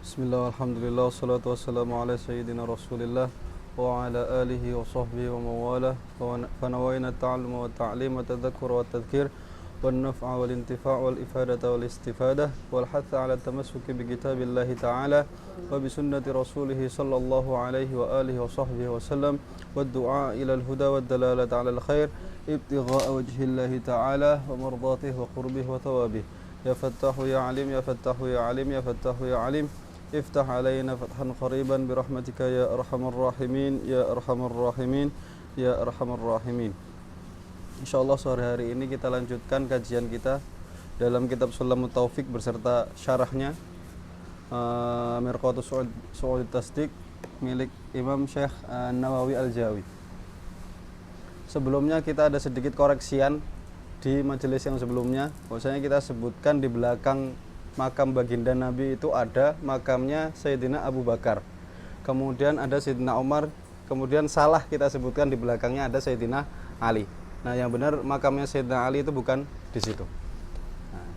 Bismillah, alhamdulillah, wassalatu wassalamu ala sayyidina rasulillah wa ala alihi wa sahbihi wa mawalah fanawayna ta'alluma wa ta'lim wa tadhakkura wa tadhkir wal naf'a wal intifa' wal ifadata wal istifadah wal hatha ala tamassuki bi kitabillahi ta'ala wa bi sunnati rasulih sallallahu alaihi wa alihi wa sahbihi wa sallam wad du'a ila al huda wad dalalata ala al khair ibtigha'a wajhillahi ta'ala wa mardatihi wa qurbihi wa thawabih. Ya fattahu ya alim, ya fattahu ya alim, ya fattahu ya alim, iftah alaina fathan qariban birahmatika ya arhamar rahimin, ya arhamar rahimin, ya arhamar rahimin. Insyaallah sore hari ini kita lanjutkan kajian kita dalam kitab Sulamut Taufik beserta syarahnya Mirqatus Su'ud Tasdiq milik Imam Syekh Nawawi Al-Jawi. Sebelumnya kita ada sedikit koreksian di majelis yang sebelumnya, bahwasanya kita sebutkan di belakang makam baginda Nabi itu ada makamnya Sayyidina Abu Bakar, kemudian ada Sayyidina Umar, kemudian salah kita sebutkan di belakangnya ada Sayyidina Ali. Nah, yang benar makamnya Sayyidina Ali itu bukan di situ. Nah,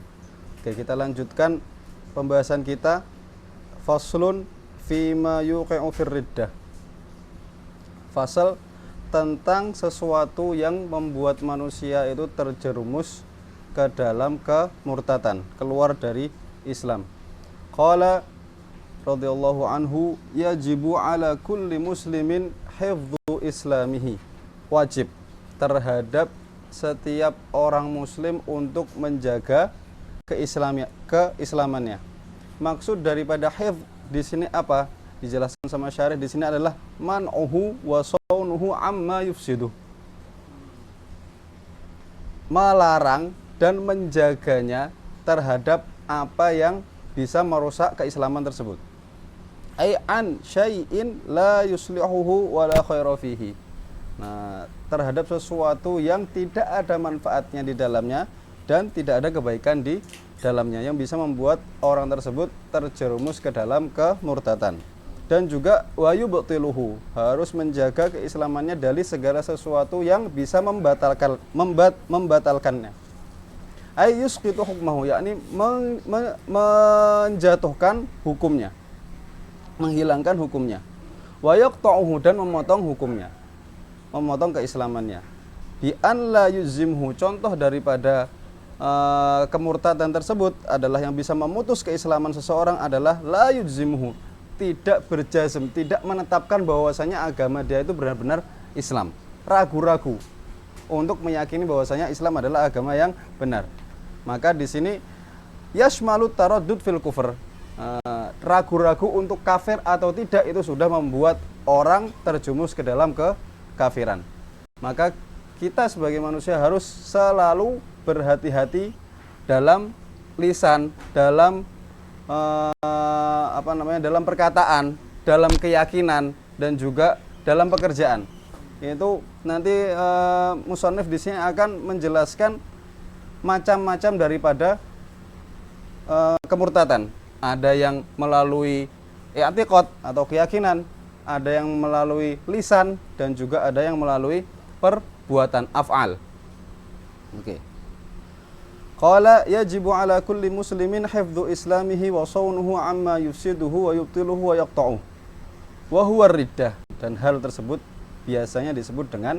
oke, kita lanjutkan pembahasan kita. Faslun fima yuqi'u fir riddah. Fasal tentang sesuatu yang membuat manusia itu terjerumus ke dalam kemurtatan, keluar dari Islam. Qala radhiyallahu anhu, yajibu ala kulli muslimin hifdzu islamihi. Wajib terhadap setiap orang muslim untuk menjaga keislamannya. Maksud daripada hifdz di sini apa? Dijelaskan sama syarih di sini adalah man'uhu wa saunuhu amma yufsidu. Melarang dan menjaganya terhadap apa yang bisa merusak keislaman tersebut. Ai an syai'in la yuslihuhu wa la khaira fihi. Nah, terhadap sesuatu yang tidak ada manfaatnya di dalamnya dan tidak ada kebaikan di dalamnya yang bisa membuat orang tersebut terjerumus ke dalam kemurtatan. Dan juga wayubtiluhu, harus menjaga keislamannya dari segala sesuatu yang bisa membatalkannya. Ay yusqitu hukmahu, yakni menjatuhkan hukumnya, menghilangkan hukumnya. Wa yaqta'uhu, dan memotong hukumnya, memotong keislamannya. Bi an la yuzimhu, contoh daripada kemurtadan tersebut adalah yang bisa memutus keislaman seseorang adalah la yuzimhu, tidak berjazm, tidak menetapkan bahwasanya agama dia itu benar-benar Islam, ragu-ragu untuk meyakini bahwasanya Islam adalah agama yang benar. Maka di sini yashmalut taraddud fil kufr, ragu-ragu untuk kafir atau tidak itu sudah membuat orang terjumus ke dalam kekafiran. Maka kita sebagai manusia harus selalu berhati-hati dalam lisan, dalam dalam perkataan, dalam keyakinan, dan juga dalam pekerjaan. Itu nanti musannif di sini akan menjelaskan macam-macam daripada kemurtadan. Ada yang melalui i'tiqad atau keyakinan, ada yang melalui lisan, dan juga ada yang melalui perbuatan af'al. Oke. Qala yajibu ala kulli muslimin hifdzu islamihi wa saunuhu amma yufsiduhu wa yubtiluhu wa yaqta'uhu. Wa huwa riddah, dan hal tersebut biasanya disebut dengan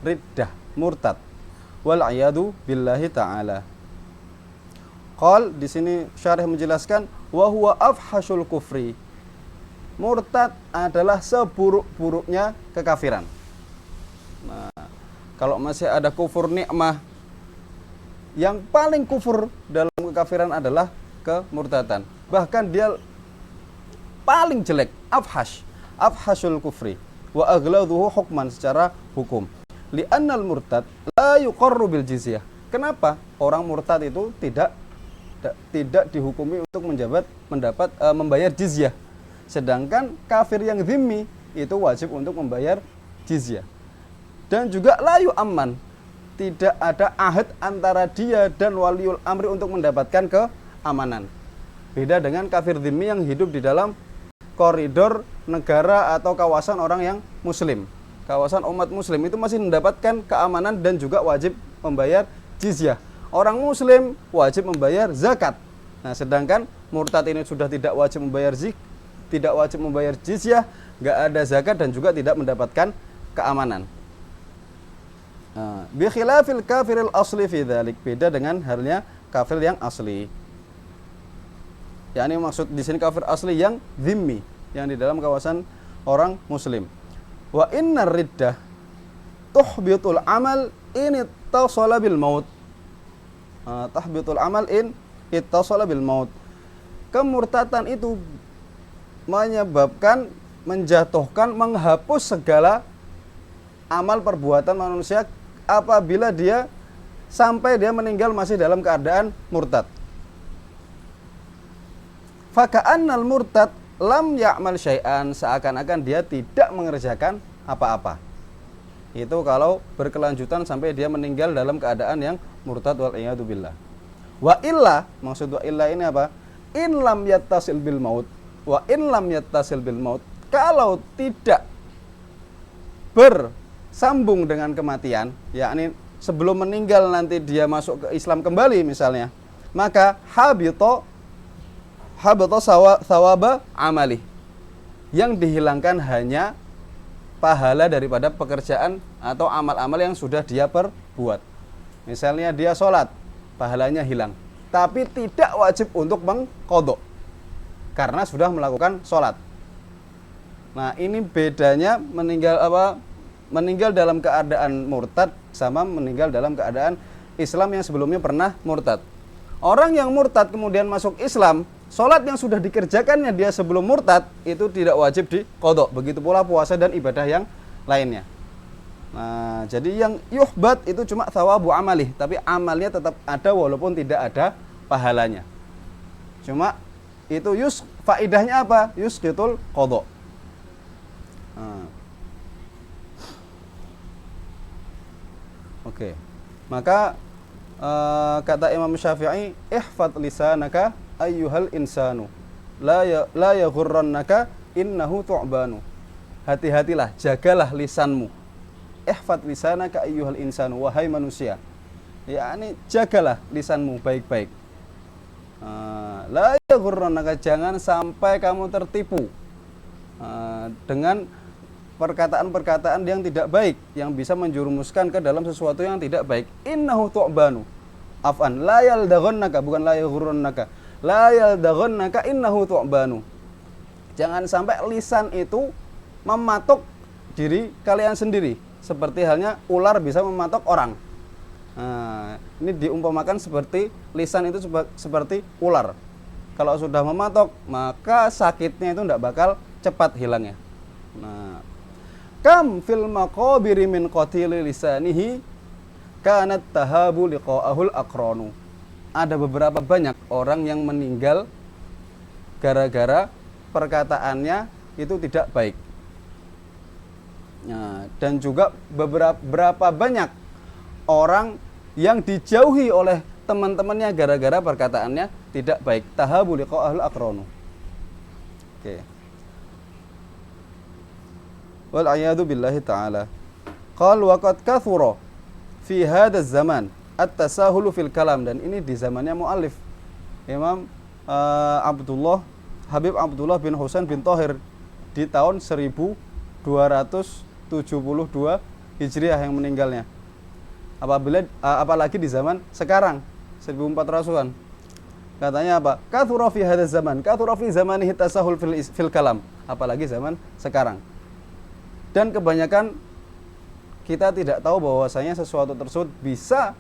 riddah, murtad. Wal a'yadu billahi ta'ala. Qal di sini syarih menjelaskan wa huwa afhashul kufri. Murtad adalah seburuk-buruknya kekafiran. Nah, kalau masih ada kufur nikmah, yang paling kufur dalam kekafiran adalah kemurtadan. Bahkan dia paling jelek, afhashul kufri wa aghladuhu hukman, secara hukum. Li'annal murtad la yuqarru bil jizyah. Kenapa? Orang murtad itu tidak dihukumi untuk membayar jizyah. Sedangkan kafir yang dhimmi itu wajib untuk membayar jizyah. Dan juga la yu'amman, tidak ada ahad antara dia dan waliul amri untuk mendapatkan keamanan. Beda dengan kafir dhimmi yang hidup di dalam koridor negara atau kawasan orang yang muslim, kawasan umat muslim, itu masih mendapatkan keamanan dan juga wajib membayar jizyah. Orang muslim wajib membayar zakat. Nah, sedangkan murtad ini sudah tidak wajib membayar jizyah, nggak ada zakat dan juga tidak mendapatkan keamanan. Bi khilafil kafiril asli fi dzalik, beda dengan halnya kafir yang asli. Yakni maksud di sini kafir asli yang zimmi, yang di dalam kawasan orang muslim. Wa innar riddah tuhbitul amal in ittasala bil maut. Tahbitul amal in ittasala bil maut. Kemurtatan itu menyebabkan, menjatuhkan, menghapus segala amal perbuatan manusia apabila dia sampai dia meninggal masih dalam keadaan murtad. Faka'annal murtad lam ya'mal syai'an, seakan-akan dia tidak mengerjakan apa-apa. Itu kalau berkelanjutan sampai dia meninggal dalam keadaan yang murtad, wal iyadu billah. Wa illa, maksud wa illa ini apa? In lam yattasil bil maut. Wa in lam yattasil bil maut, kalau tidak bersambung dengan kematian, yakni sebelum meninggal nanti dia masuk ke Islam kembali misalnya, maka habita thawaba amali, yang dihilangkan hanya pahala daripada pekerjaan atau amal-amal yang sudah dia perbuat. Misalnya dia sholat, pahalanya hilang, tapi tidak wajib untuk mengqadha karena sudah melakukan sholat. Nah, ini bedanya meninggal dalam keadaan murtad sama meninggal dalam keadaan Islam yang sebelumnya pernah murtad. Orang yang murtad kemudian masuk Islam, sholat yang sudah dikerjakannya dia sebelum murtad itu tidak wajib diqadha. Begitu pula puasa dan ibadah yang lainnya. Nah, jadi yang yuhbat itu cuma thawabu amalih, tapi amalnya tetap ada walaupun tidak ada pahalanya. Cuma itu faidahnya apa? Yusqitul qadha. Oke. Maka kata Imam Syafi'i, ihfad lisanaka ayyuhal insanu la yaghurrannaka innahu tu'banu. Hati-hatilah, jagalah lisanmu. Ihfad lisanaka ayyuhal insanu, wahai manusia. Yakni jagalah lisanmu baik-baik. La yaghurrannaka, jangan sampai kamu tertipu dengan perkataan-perkataan yang tidak baik, yang bisa menjerumuskan ke dalam sesuatu yang tidak baik. Innahu tu'banu. Afan, la yaldaghannaka, bukan la yaghurrannaka. La yaldaghannaka innahu tu'banu. Jangan sampai lisan itu mematok diri kalian sendiri, seperti halnya ular bisa mematok orang. Nah, ini diumpamakan seperti lisan itu seperti ular. Kalau sudah mematok, maka sakitnya itu tidak bakal cepat hilangnya. Nah, kam fil maqabiri min qatili lisanihi kanat tahabu liqa'ahul aqranu. Ada beberapa banyak orang yang meninggal gara-gara perkataannya itu tidak baik. Nah, dan juga beberapa banyak orang yang dijauhi oleh teman-temannya gara-gara perkataannya tidak baik. Tahabu liqa'ahul aqranu. Oke. Wal a'yadu billahi ta'ala. Qal wa qad kathura fi hadha zaman at-tasahulu fil kalam, dan ini di zamannya muallif Imam Habib Abdullah bin Husain bin Thahir di tahun 1272 Hijriah yang meninggalnya. Apalagi di zaman sekarang 1400-an. Katanya apa? Kathura fi hadha zaman, kathura fi zamanihi tasahul fil kalam. Apalagi zaman sekarang. Dan kebanyakan kita tidak tahu bahwasanya sesuatu tersebut bisa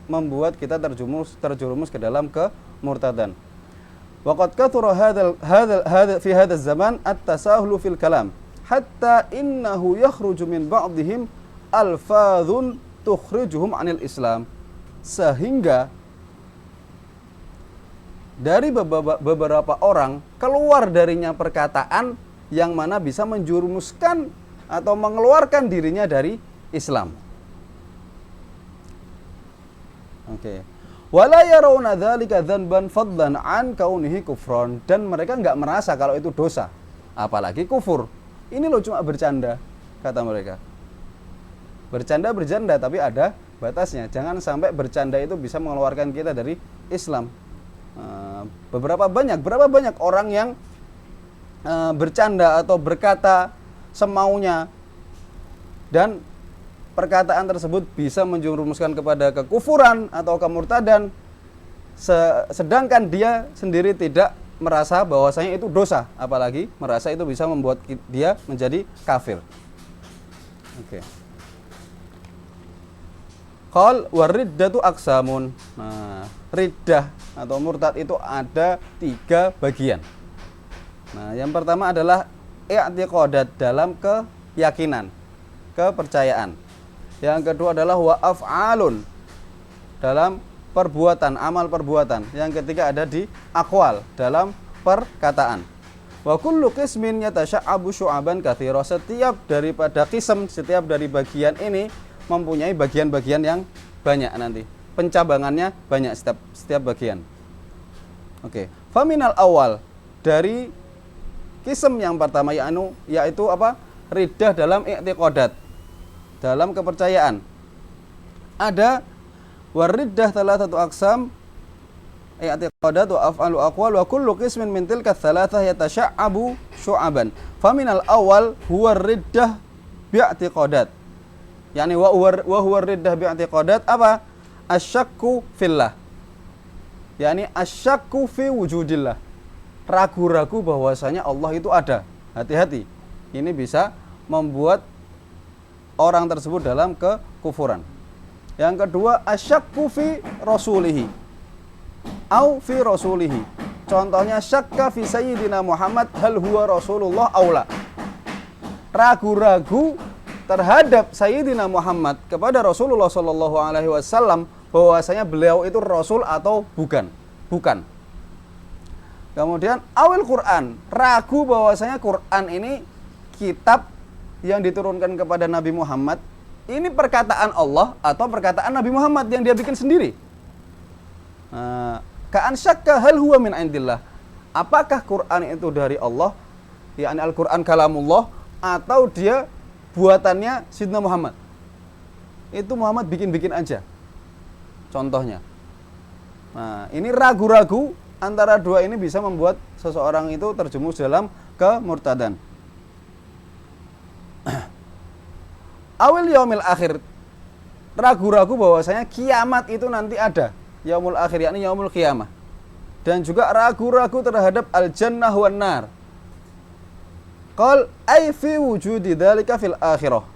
membuat kita terjerumus ke dalam kemurtadan. Waqad kathura fi hadha zaman at-tasahulu fil kalam hatta innahu yakhruju min ba'dihim alfadhun tukhrijuhum 'anil Islam. Sehingga dari beberapa orang keluar darinya perkataan yang mana bisa menjerumuskan atau mengeluarkan dirinya dari Islam. Oke. Wala yarawna dzalika dzanban fadlan an kaunihi kufran, dan mereka enggak merasa kalau itu dosa, apalagi kufur. Ini loh cuma bercanda, kata mereka. Bercanda tapi ada batasnya. Jangan sampai bercanda itu bisa mengeluarkan kita dari Islam. Berapa banyak orang yang bercanda atau berkata semaunya, dan perkataan tersebut bisa menjerumuskan kepada kekufuran atau kemurtadan, sedangkan dia sendiri tidak merasa bahwasanya itu dosa, apalagi merasa itu bisa membuat dia menjadi kafir. Oke. Qal wariddatu aqsamun. Nah, riddah atau murtad itu ada 3 bagian. Nah, yang pertama adalah i'tiqadat, dalam keyakinan, kepercayaan. Yang kedua adalah wa af'alun, dalam perbuatan, amal perbuatan. Yang ketiga ada di aqwal, dalam perkataan. Wa kullu qismin yatasha'abu syu'aban katsira. Setiap daripada qism, setiap dari bagian ini mempunyai bagian-bagian yang banyak nanti. Pencabangannya banyak setiap bagian. Oke. Faminal awal, dari qism yang pertama yaitu apa? Riddah dalam i'tiqadat, dalam kepercayaan. Ada wariddah thalathatu aqsam, i'tiqadat wa af'alu aqwal wa kullu qismin min tilka thalathah yatasha'abu syu'aban. Faminal awal huwa riddah bi'tiqadat. Yani wa huwa riddah bi'tiqadat apa? Asyakku fillah. Yani asyakku fi wujudillah. Ragu-ragu bahwasanya Allah itu ada. Hati-hati. Ini bisa membuat orang tersebut dalam kekufuran. Yang kedua, asyakku fi rasulihi au fi rasulihi. Contohnya syakka fi sayyidina Muhammad hal huwa rasulullah aula. Ragu-ragu terhadap sayyidina Muhammad kepada Rasulullah sallallahu alaihi wasallam bahwasanya beliau itu rasul atau bukan. Bukan. Kemudian awil Quran, ragu bahwasanya Quran ini kitab yang diturunkan kepada Nabi Muhammad, ini perkataan Allah atau perkataan Nabi Muhammad yang dia bikin sendiri. Ka'an syakka hal huwa min indillah. Apakah Quran itu dari Allah, yakni Al-Quran kalamullah, atau dia buatannya Sidna Muhammad? Itu Muhammad bikin-bikin aja. Contohnya. Nah, ini ragu-ragu antara dua ini bisa membuat seseorang itu terjerumus dalam kemurtadan. Awil yaumil akhir, ragu-ragu bahwasanya kiamat itu nanti ada, yaumul akhir yakni yaumul qiyamah. Dan juga ragu-ragu terhadap al-jannah wan nar. Qal ay fi wujudi dzalika fil akhirah.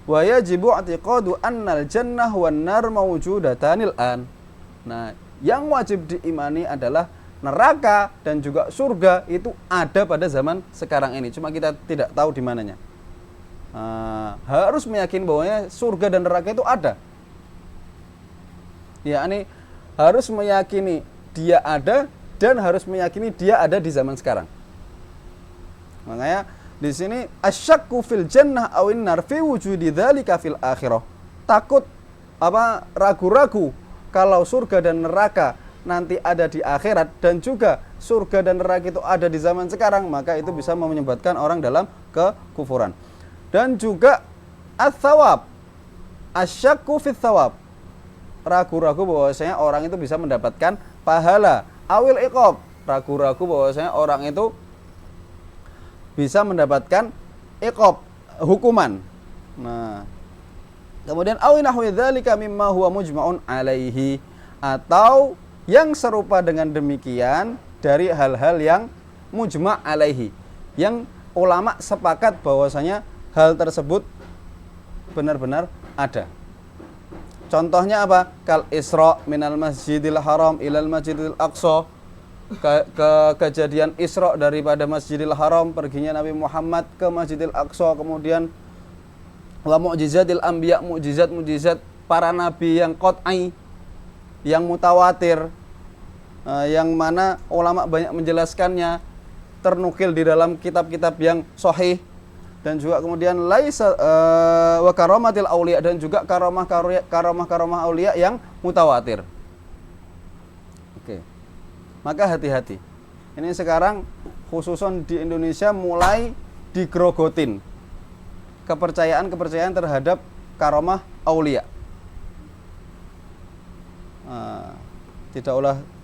Wa yajibu i'tiqadu anna al-jannah wan nar mawjudatanil an. Nah, yang wajib diimani adalah neraka dan juga surga itu ada pada zaman sekarang ini. Cuma kita tidak tahu di mananya. Harus meyakini bahwa surga dan neraka itu ada. Ya, ini harus meyakini dia ada dan harus meyakini dia ada di zaman sekarang. Makanya di sini asyakku fil jannah awin nar fi wujudi dzalika fil akhirah. Takut ragu-ragu kalau surga dan neraka nanti ada di akhirat dan juga surga dan neraka itu ada di zaman sekarang, maka itu bisa menyebabkan orang dalam kekufuran. Dan juga ats-tsawab, asyakku fit tsawab, ragu-ragu bahwasanya orang itu bisa mendapatkan pahala. Awil iqab, ragu-ragu bahwasanya orang itu bisa mendapatkan iqab, hukuman. Nah, kemudian awi nahwi dzalika mimma huwa mujma'un alaihi, atau yang serupa dengan demikian dari hal-hal yang mujma' alaihi, yang ulama sepakat bahwasanya hal tersebut benar-benar ada. Contohnya apa? Kal Isra minal Masjidil Haram ilal Masjidil Aqsa. Kejadian Isra daripada Masjidil Haram, perginya Nabi Muhammad ke Masjidil Aqsa, kemudian wa mu'jizatil anbiya, mukjizat para nabi yang qat'i, yang mutawatir, yang mana ulama banyak menjelaskannya, ternukil di dalam kitab-kitab yang sahih. Dan juga kemudian laisa wa karamatil auliya, dan juga karamah auliya yang mutawatir. Oke. Maka hati-hati. Ini sekarang khususon di Indonesia mulai digrogotin kepercayaan terhadap karamah auliya.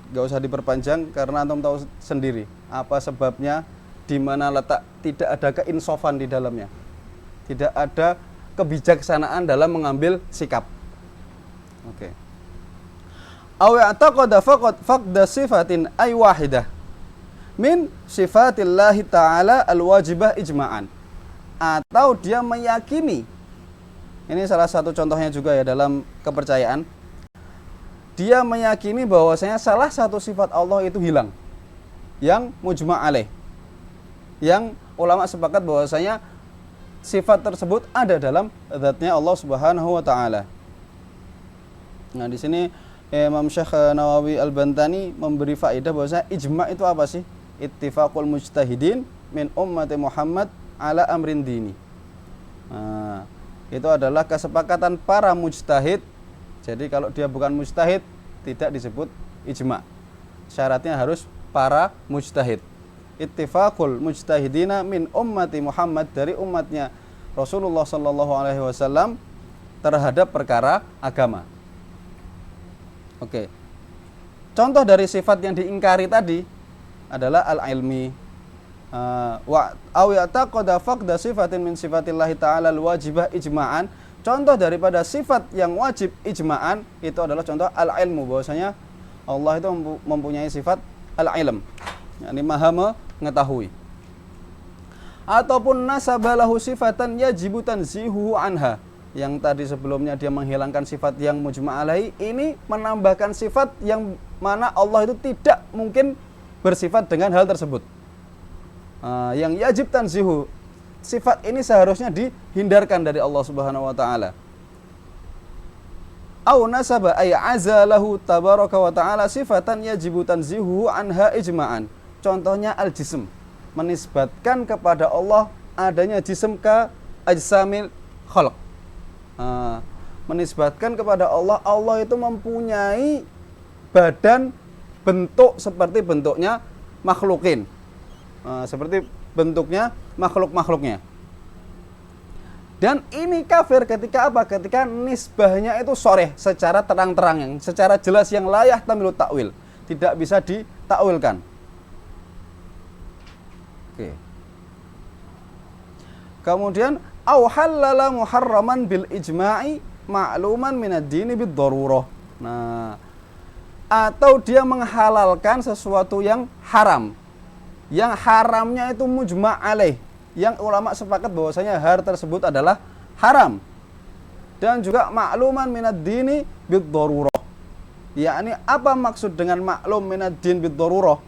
Gak usah diperpanjang karena antum tahu sendiri apa sebabnya, di mana letak tidak ada keinsofan di dalamnya. Tidak ada kebijaksanaan dalam mengambil sikap. Oke. Aw i'taqada faqda sifatin ay wahidah min sifatillahi ta'ala al-wajibah ijma'an. Atau dia meyakini, ini salah satu contohnya juga ya dalam kepercayaan, dia meyakini bahwasanya salah satu sifat Allah itu hilang, yang mujma' alaih, yang ulama sepakat bahwasanya sifat tersebut ada dalam zatnya Allah Subhanahu wa taala. Nah, di sini Imam Syekh Nawawi Al-Bantani memberi faedah bahwasanya ijma' itu apa sih? Ittifaqul mujtahidin min ummati Muhammad ala amrin dini. Nah, itu adalah kesepakatan para mujtahid. Jadi kalau dia bukan mujtahid tidak disebut ijma'. Syaratnya harus para mujtahid. Ittifaqul mujtahidina min ummati Muhammad, dari umatnya Rasulullah sallallahu alaihi wasallam terhadap perkara agama. Oke. Contoh dari sifat yang diingkari tadi adalah al-ilmi. Wa aw ya'taqada faqda sifatin min sifatillahi ta'ala al-wajibah ijma'an. Contoh daripada sifat yang wajib ijma'an itu adalah contoh al-ilmu, bahwasanya Allah itu mempunyai sifat al-ilm, yakni maha mengetahui. Ataupun nasabalahu sifatan yajibu tanzihuhu anha, yang tadi sebelumnya dia menghilangkan sifat yang mujma' alaihi, ini menambahkan sifat yang mana Allah itu tidak mungkin bersifat dengan hal tersebut. Yang yajib tanzihu, sifat ini seharusnya dihindarkan dari Allah Subhanahu wa taala. Au nasaba ay azalahu tabaraka wa taala sifatan yajibu tanzihu anha ijma'an. Contohnya al-jism, menisbatkan kepada Allah adanya jism ke ajsamil khalq. Menisbatkan kepada Allah, Allah itu mempunyai badan, bentuk seperti bentuknya makhlukin, seperti bentuknya makhluk-makhluknya. Dan ini kafir ketika apa? Ketika nisbahnya itu sharih, secara terang-terang, yang secara jelas, yang la yahtamilu ta'wil, tidak bisa ditakwilkan. Oke. Kemudian au halala muharraman bil ijma'i ma'luman minad dini bid darurah. Nah, atau dia menghalalkan sesuatu yang haram, yang haramnya itu mujma' alaih, yang ulama sepakat bahwasanya hal tersebut adalah haram, dan juga ma'luman minad dini bid darurah. Yakni apa maksud dengan maklum minad din bid darurah?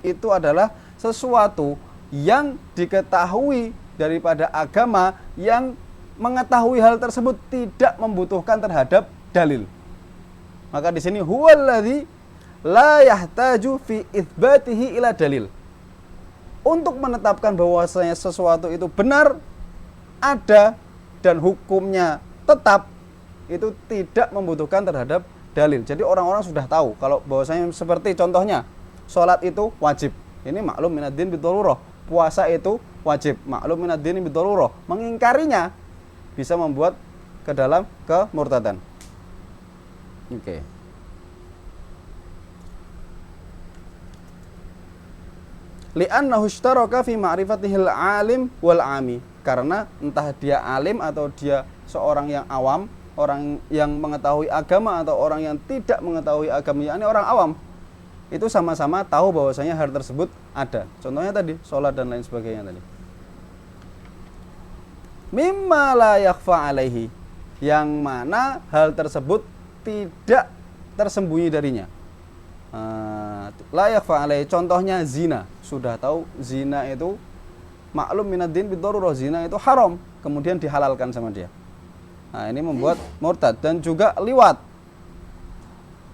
Itu adalah sesuatu yang diketahui daripada agama, yang mengetahui hal tersebut tidak membutuhkan terhadap dalil. Maka di sini huwallazi la yahtaju fi itsbatihi ila dalil. Untuk menetapkan bahwasanya sesuatu itu benar, ada, dan hukumnya tetap, itu tidak membutuhkan terhadap dalil. Jadi orang-orang sudah tahu kalau bahwasanya seperti contohnya salat itu wajib. Ini maklum minad din bid darurah. Puasa itu wajib, maklum minad din bid darurah. Mengingkarinya bisa membuat ke dalam kemurtadan. Oke. Li'annahu ishtaraka fi ma'rifatihil alim wal ami, karena entah dia alim atau dia seorang yang awam, orang yang mengetahui agama atau orang yang tidak mengetahui agama, yakni orang awam, itu sama-sama tahu bahwasanya hal tersebut ada. Contohnya tadi sholat dan lain sebagainya tadi. Mimma la yakhfa alaihi, yang mana hal tersebut tidak tersembunyi darinya. La yakhfa alaihi, contohnya zina. Sudah tahu zina itu maklum minad din bid darurah, zina itu haram, kemudian dihalalkan sama dia. Nah, ini membuat murtad. Dan juga liwat.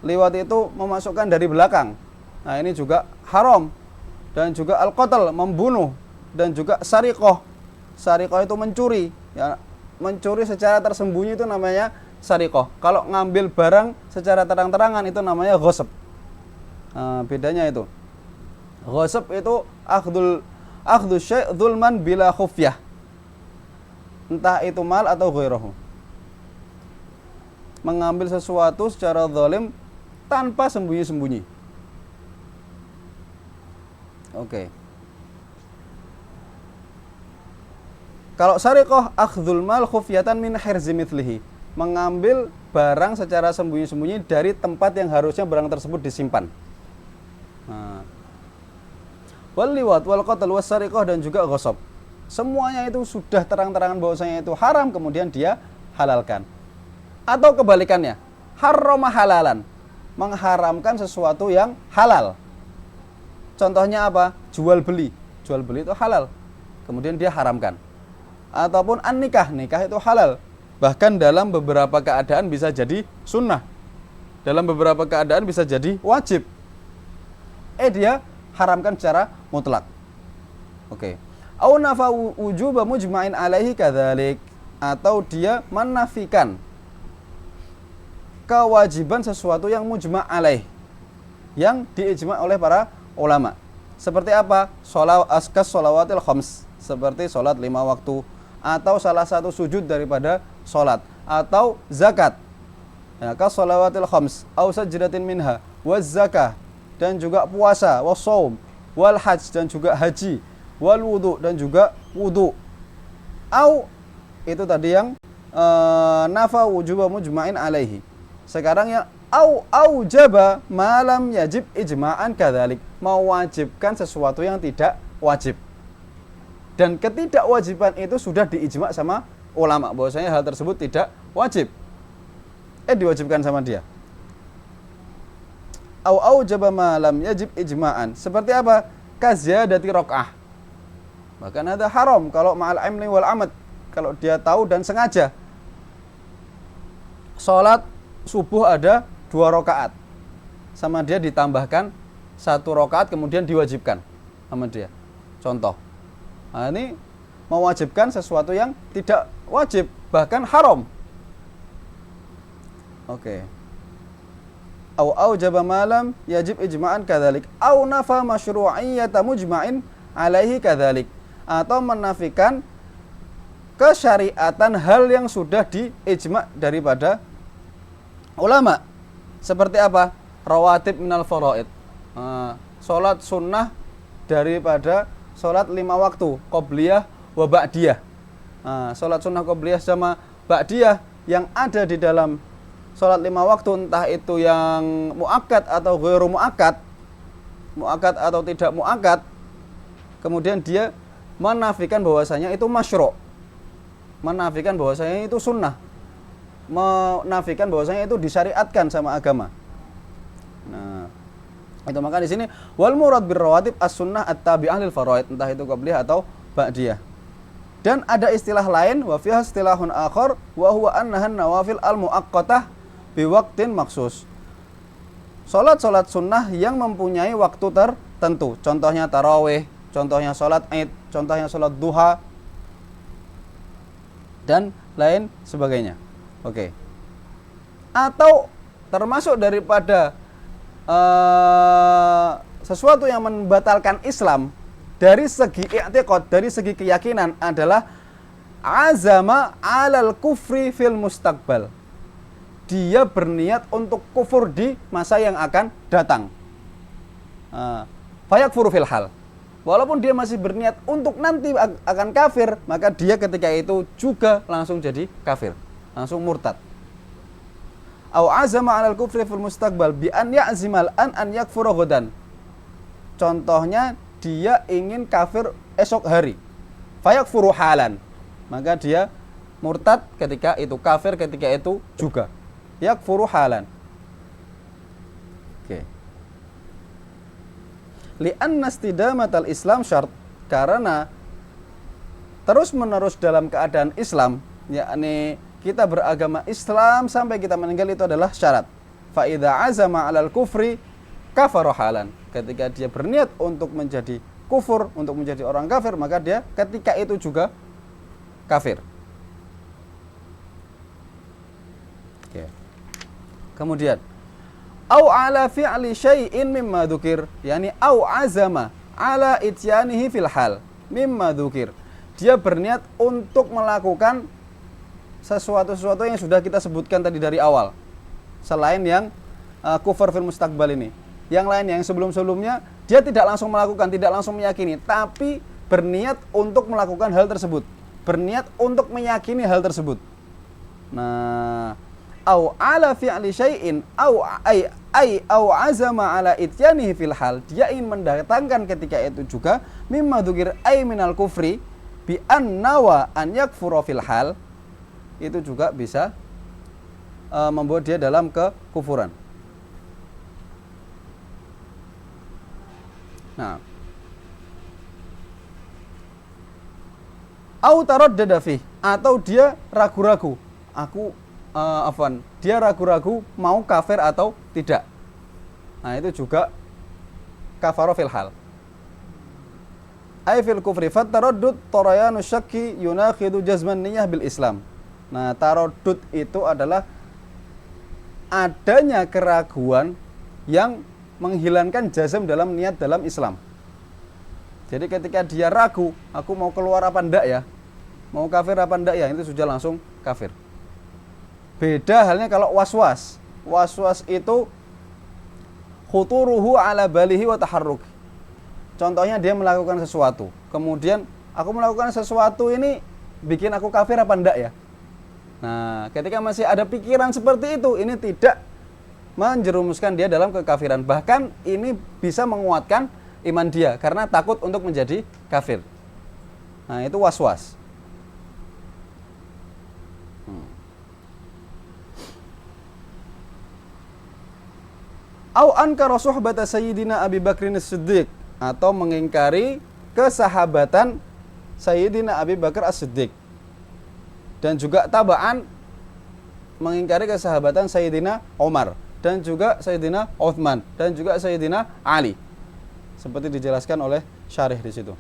Liwat itu memasukkan dari belakang. Nah, ini juga haram. Dan juga al-qatl, membunuh. Dan juga sariqah. Sariqah itu mencuri. Ya, mencuri secara tersembunyi itu namanya sariqah. Kalau ngambil barang secara terang-terangan itu namanya ghasab. Nah, bedanya itu. Ghasab itu akhdhu syai' dzulman bila khufyah. Entah itu mal atau ghairahu. Mengambil sesuatu secara zalim tanpa sembunyi-sembunyi. Oke. Kalau sariqah akhdhul mal khufyatan min hirzi mithlihi, mengambil barang secara sembunyi-sembunyi dari tempat yang harusnya barang tersebut disimpan. Nah. Wal liwat wal qatl was sariqah, dan juga ghasab. Semuanya itu sudah terang-terangan bahwasanya itu haram, kemudian dia halalkan. Atau kebalikannya, harrama halalan, mengharamkan sesuatu yang halal. Contohnya apa? Jual beli. Jual beli itu halal, kemudian dia haramkan. Ataupun an-nikah, nikah itu halal. Bahkan dalam beberapa keadaan bisa jadi sunnah. Dalam beberapa keadaan bisa jadi wajib. Dia haramkan secara mutlak. Oke. Au nafa wujuba mujma'in alaihi kadzalik, atau dia menafikan kewajiban sesuatu yang mujma' alaih, yang diijma' oleh para ulama. Seperti apa? Sholawatil khams, seperti sholat 5 waktu, atau salah satu sujud daripada sholat, atau zakat, ya, ka sholawatil khams au sajdatin minha, waz zakah, dan juga puasa, wassaum, wal hajj, dan juga haji, wal wudu, dan juga wudu. Au, itu tadi yang nafa wujuba mujma'in alaihi. Sekarang yang au jaba malam yajib ijma'an kadzalik, mewajibkan sesuatu yang tidak wajib. Dan ketidakwajiban itu sudah diijma' sama ulama bahwasanya hal tersebut tidak wajib. Diwajibkan sama dia. Au jaba malam yajib ijma'an. Seperti apa? Kaziyadati raq'ah. Bahkan ada haram kalau ma'al ilmi wal amad, kalau dia tahu dan sengaja. Salat subuh ada 2 rakaat, sama dia ditambahkan 1 rakaat, kemudian diwajibkan sama dia. Contoh. Nah, ini mewajibkan sesuatu yang tidak wajib, bahkan haram. Oke. Au jaba malam yajib ijma'an kadzalik, au nafa masyru'iyyata mujma'in alaihi kadzalik, atau menafikan kesyariatan hal yang sudah diijma' daripada ulama. Seperti apa? Rawatib minal faraid. Salat sunnah daripada salat 5 waktu, qobliyah wa ba'diyah. Salat sunnah qobliyah sama ba'diyah yang ada di dalam salat 5 waktu, entah itu yang muakkad atau ghairu muakkad, muakkad atau tidak muakkad, kemudian dia menafikan bahwasanya itu masyru', menafikan bahwasanya itu sunnah, menafikan bahwasanya itu disyariatkan sama agama. Nah, itu maka di sini wal murad bir rawatib as-sunnah at-tabi'ah lil faraid, entah itu qabliyah atau ba'diyah. Dan ada istilah lain, wa fiha istilahun akhar wa huwa annahan nawafil al-muaqqatah bi waqtin maksus. Salat-salat sunnah yang mempunyai waktu tertentu. Contohnya tarawih, contohnya salat Id, contohnya salat duha, dan lain sebagainya. Oke. Atau termasuk daripada sesuatu yang membatalkan Islam dari segi i'tiqad, dari segi keyakinan adalah azama 'alal kufri fil mustaqbal. Dia berniat untuk kufur di masa yang akan datang. Fayakfuru fil hal. Walaupun dia masih berniat untuk nanti akan kafir, maka dia ketika itu juga langsung jadi kafir, langsung murtad. Au azama 'alal kufri fil mustaqbal bi an ya'zimal an yakfura ghadan. Contohnya dia ingin kafir esok hari. Fayakfuru halan. Maka dia murtad ketika itu, kafir ketika itu juga. Yakfuru halan. Oke. Li'anna istidamatal Islam syart, karena terus-menerus dalam keadaan Islam, yakni kita beragama Islam sampai kita meninggal, itu adalah syarat. Fa idza azama 'alal kufri kafara halan. Ketika dia berniat untuk menjadi kufur, untuk menjadi orang kafir, maka dia ketika itu juga kafir. Oke. Kemudian au ala fi'li syai'in mimma dzukir, yakni au azama ala ityanihi fil hal mimma dzukir. Dia berniat untuk melakukan sesuatu yang sudah kita sebutkan tadi dari awal, selain yang kufur fil mustaqbal ini. Yang lain yang sebelum-sebelumnya Dia tidak langsung melakukan, tidak langsung meyakini, tapi berniat untuk melakukan hal tersebut, berniat untuk meyakini hal tersebut. Nah, au ala fi'li syai'in au azama ala ityanihi fil hal, dia ingin mendatangkan ketika itu juga mimma dzukir ay minal kufri bi annawa an yakfura fil hal, itu juga bisa membuat dia dalam kekufuran. Nah, au taraddada fi, atau dia ragu-ragu, dia ragu-ragu mau kafir atau tidak. Nah, itu juga kafara fil hal. Ai fil kufri fat taraddud tarayanu syakki yunakhidu jazman niyyah bil Islam. Nah, taraddud itu adalah adanya keraguan yang menghilangkan jazm dalam niat dalam Islam. Jadi ketika dia ragu, aku mau keluar apa enggak ya? Mau kafir apa enggak ya? Itu sudah langsung kafir. Beda halnya kalau waswas. Waswas itu khuturuhu ala balihi wa taharruk. Contohnya dia melakukan sesuatu, kemudian aku melakukan sesuatu ini bikin aku kafir apa enggak ya? Nah, ketika masih ada pikiran seperti itu, ini tidak menjerumuskan dia dalam kekafiran. Bahkan ini bisa menguatkan iman dia karena takut untuk menjadi kafir. Nah, itu waswas. Au ankara suhbata Sayyidina Abi Bakrin As-Siddiq, atau mengingkari kesahabatan Sayyidina Abi Bakar As-Siddiq. Dan juga tabaan mengingkari kesahabatan Sayyidina Umar, dan juga Sayyidina Uthman, dan juga Sayyidina Ali. Seperti dijelaskan oleh syarih di situ.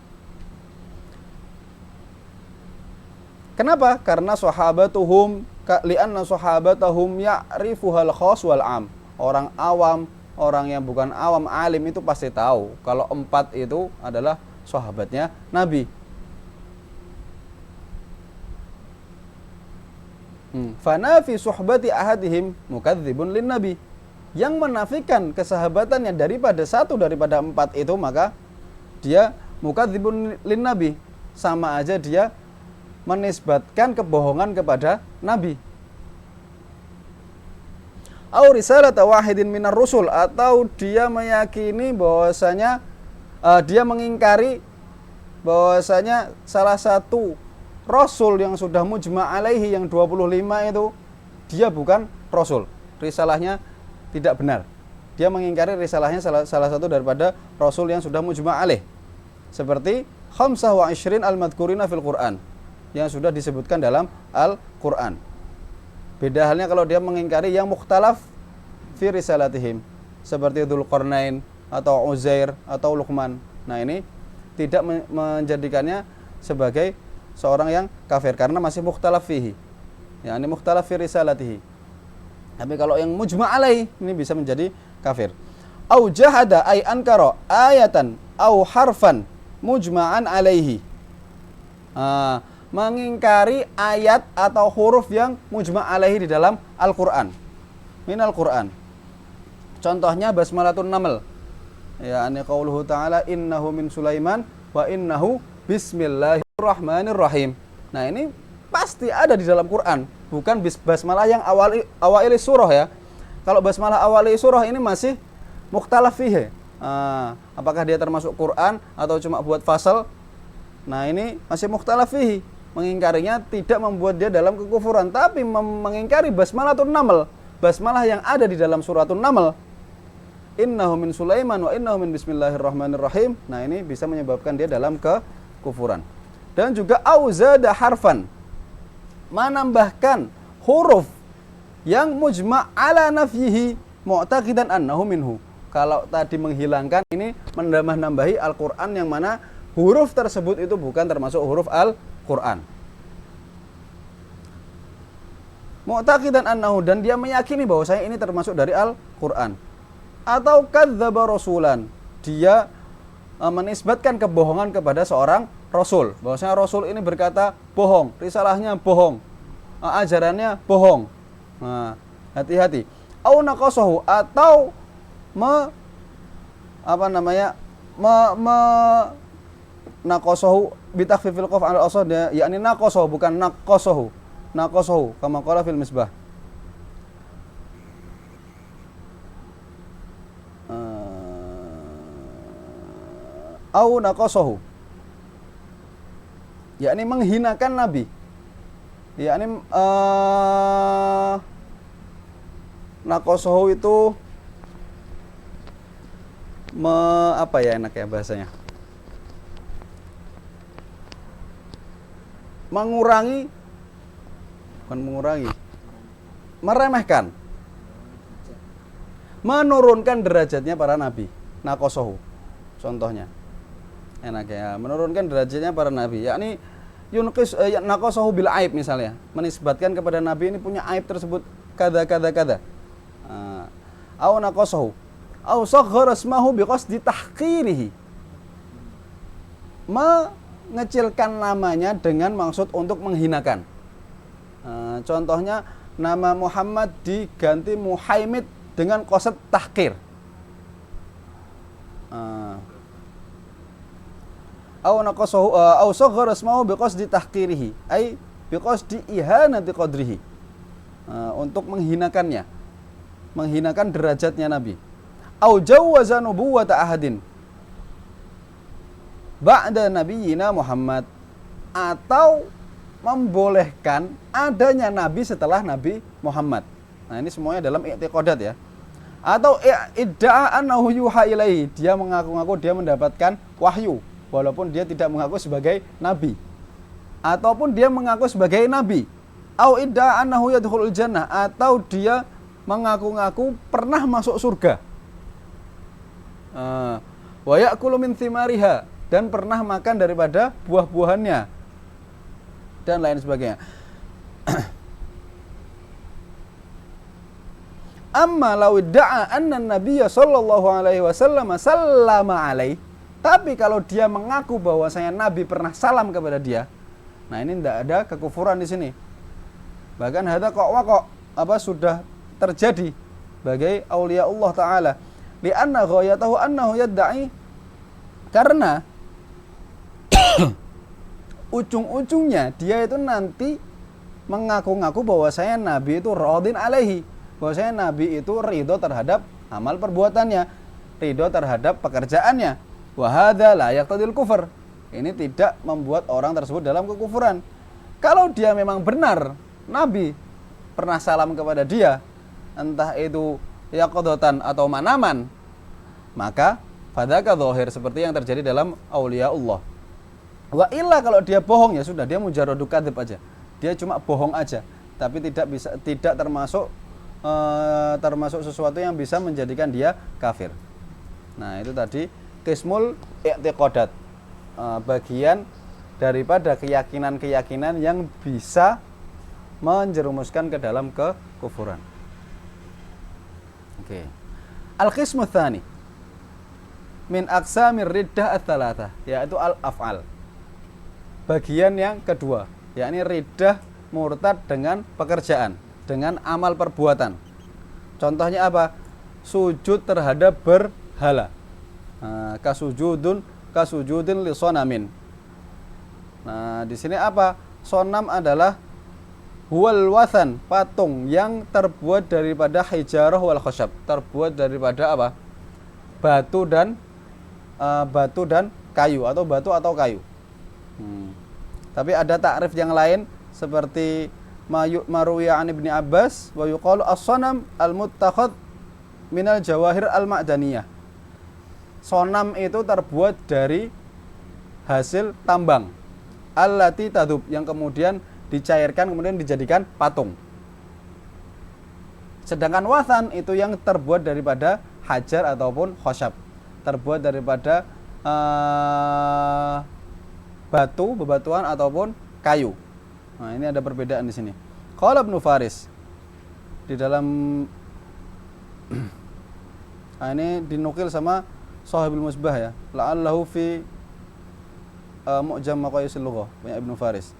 Kenapa? Karena sahabatuhum li'anna sahabatahum ya'rifuhal khas wal am. Orang awam, orang yang bukan awam, alim itu pasti tahu kalau 4 itu adalah sahabatnya Nabi. Fanafi suhbati ahadihim mukadzibun lin nabi. Yang menafikan kesahabatannya daripada 1 daripada 4 itu, maka dia mukadzibun lin nabi, sama aja dia menisbatkan kebohongan kepada nabi. Au risalata wahidin minar rusul, atau dia meyakini bahwasanya dia mengingkari bahwasanya salah satu rasul yang sudah mujma' alaihi yang 25 itu dia bukan rasul, risalahnya tidak benar. Dia mengingkari risalahnya salah satu daripada rasul yang sudah mujma' alaih, seperti 25 al-madhkurina fil Quran yang sudah disebutkan dalam Al-Quran. Beda halnya kalau dia mengingkari yang mukhtalaf fi risalatihim, seperti Dzulqarnain atau Uzair atau Luqman. Nah, ini tidak menjadikannya sebagai seorang yang kafir karena masih mukhtalaf fihi, yakni mukhtalaf fi risalatihi. Tapi kalau yang mujma' alaih ini bisa menjadi kafir. Au jahada ay ankara ayatan au harfan mujma'an alaihi. Mengingkari ayat atau huruf yang mujma' alaihi di dalam Al-Qur'an. Minal Qur'an. Contohnya basmalatun naml. yakni qauluhu ta'ala innahu min Sulaiman wa innahu bismillahirrahmanirrahim. Nah, ini pasti ada di dalam Quran, bukan basmalah yang awali surah ya. Kalau basmalah awali surah ini masih mukhtalaf fihi. Apakah dia termasuk Quran atau cuma buat fasal? Nah, ini masih mukhtalaf fihi. Mengingkarinya tidak membuat dia dalam kekufuran, tapi mengingkari basmalatun naml, basmalah yang ada di dalam suratun naml, innahu min Sulaiman wa innahu min bismillahirrahmanirrahim. Nah, ini bisa menyebabkan dia dalam kekufuran. Dan juga auzada harfan, menambahkan huruf yang mujma' ala nafyihi mu'taqidan annahu minhu. Kalau tadi menghilangkan, ini menambah-nambahi Al-Qur'an yang mana huruf tersebut itu bukan termasuk huruf Al-Qur'an. Mu'taqidan annahu, dan dia meyakini bahwasanya ini termasuk dari Al-Qur'an. Atau kadzdzaba rasulan, dia menisbatkan kebohongan kepada seorang rasul, bahwasanya rasul ini berkata bohong, risalahnya bohong, ajarannya bohong. Nah, hati-hati. Au naqasahu, atau naqasahu bi takhfifil qaf 'ala al-asad, yakni naqasahu bukan naqasahu. Naqasahu kama qala fil misbah. Au naqasahu, yakni menghinakan Nabi, yakni naqasahu itu apa ya enak ya bahasanya, mengurangi, bukan mengurangi, meremehkan, menurunkan derajatnya para nabi. Naqasahu contohnya enak ya, menurunkan derajatnya para nabi, yakni yunqis naqasahu bil aib, misalnya menisbatkan kepada nabi ini punya aib tersebut kada. Au naqasahu au saghara ismahu biqasdi tahqirihi, mengecilkan namanya dengan maksud untuk menghinakan. Contohnya nama Muhammad diganti Muhammad dengan qasd tahqir. Au naqasahu au saghara ismahu biqasdi tahqirihi, ai biqasdi ihanati qadrihi, untuk menghinakannya, menghinakan derajatnya Nabi. Au jawwaza nubuwwata ahadin ba'da nabiyyina Muhammad, atau membolehkan adanya nabi setelah Nabi Muhammad. Nah, ini semuanya dalam i'tiqadat ya. Atau idda'a annahu yuha ilaihi, dia mengaku-ngaku dia mendapatkan wahyu walaupun dia tidak mengaku sebagai nabi, ataupun dia mengaku sebagai nabi. Au idda'a annahu yadkhulul jannah, atau dia mengaku-ngaku pernah masuk surga. Wa ya'kulu min thimariha, dan pernah makan daripada buah-buahannya, dan lain sebagainya. Amma law idda'a anna an-nabiyya sallallahu alaihi wasallam sallama alaihi, tapi kalau dia mengaku bahwasanya Nabi pernah salam kepada dia, nah ini tidak ada kekufuran di sini. Bahkan hadza sudah terjadi bagi aulia Allah taala. Li'anna ghayatahu annahu yadda'i, karena ujung-ujungnya dia itu nanti mengaku-ngaku bahwasanya Nabi itu radin alaihi, bahwasanya Nabi itu ridho terhadap amal perbuatannya, ridho terhadap pekerjaannya. Wa hadza la yaqtadil kufur, ini tidak membuat orang tersebut dalam kekufuran. Kalau dia memang benar Nabi pernah salam kepada dia, entah itu yaqdatan atau manaman, maka fadzaka dzahir, seperti yang terjadi dalam aulia Allah. Wa illa, kalau dia bohong ya sudah, dia mujarradu kadzib aja, dia cuma bohong aja, tapi tidak termasuk sesuatu yang bisa menjadikan dia kafir. Nah, itu tadi qismul i'tiqadat, bagian daripada keyakinan-keyakinan yang bisa menjerumuskan ke dalam kekufuran. Oke. Al-qismu tsani min aqsamir riddah ats-tsalatsa, yaitu al-af'al. Bagian yang kedua, yakni riddah murtad dengan pekerjaan, dengan amal perbuatan. Contohnya apa? Sujud terhadap berhala. Kasujudin li sonamin. Nah, di sini apa? Sonam adalah huwal wathan, patung yang terbuat daripada hijarah wal khosyab, terbuat daripada apa? Batu dan kayu, atau batu atau kayu. Tapi ada takrif yang lain seperti maruwiya an Ibnu Abbas, wa yuqalu as-sanam al-muttakhadh minal jawahir al-ma'daniyah. Sonam itu terbuat dari hasil tambang, allati tadub, yang kemudian dicairkan kemudian dijadikan patung. Sedangkan wathan itu yang terbuat daripada hajar ataupun khosyab, terbuat daripada batu, bebatuan ataupun kayu. Nah, ini ada perbedaan di sini. Qala Ibnu Faris di dalam ini dinukil sama Shahibul Musbah ya, la'allahu fi Mu'jam Maqayisil Lughah, punya Ibnu Faris.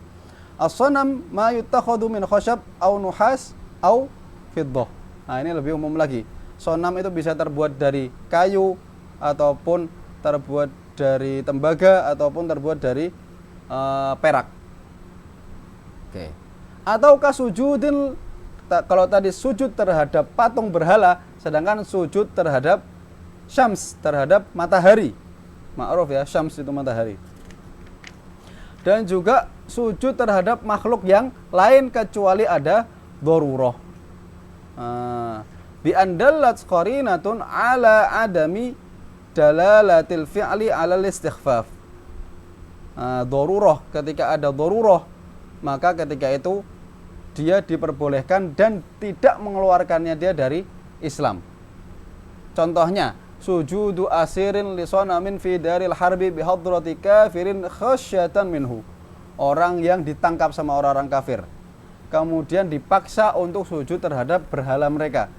As-sanam ma yutakhadhu min khashab au nuhas au fiddah. Nah, ini lebih umum lagi. Sonam itu bisa terbuat dari kayu ataupun terbuat dari tembaga ataupun terbuat dari perak. Oke. Ataukah sujudin, kalau tadi sujud terhadap patung berhala, sedangkan sujud terhadap syams, terhadap matahari. Ma'ruf ya, syams itu matahari. Dan juga sujud terhadap makhluk yang lain kecuali ada darurah. Bi andallat qarinatun ala adami dalalatil fi'li ala istighfaf. Darurah, ketika ada darurah, maka ketika itu dia diperbolehkan dan tidak mengeluarkannya dia dari Islam. Contohnya, sujudu asirin li sanamin fi daril harbi bi hadrati kafirin khasyatan minhu. Orang yang ditangkap sama orang-orang kafir, kemudian dipaksa untuk sujud terhadap berhala mereka.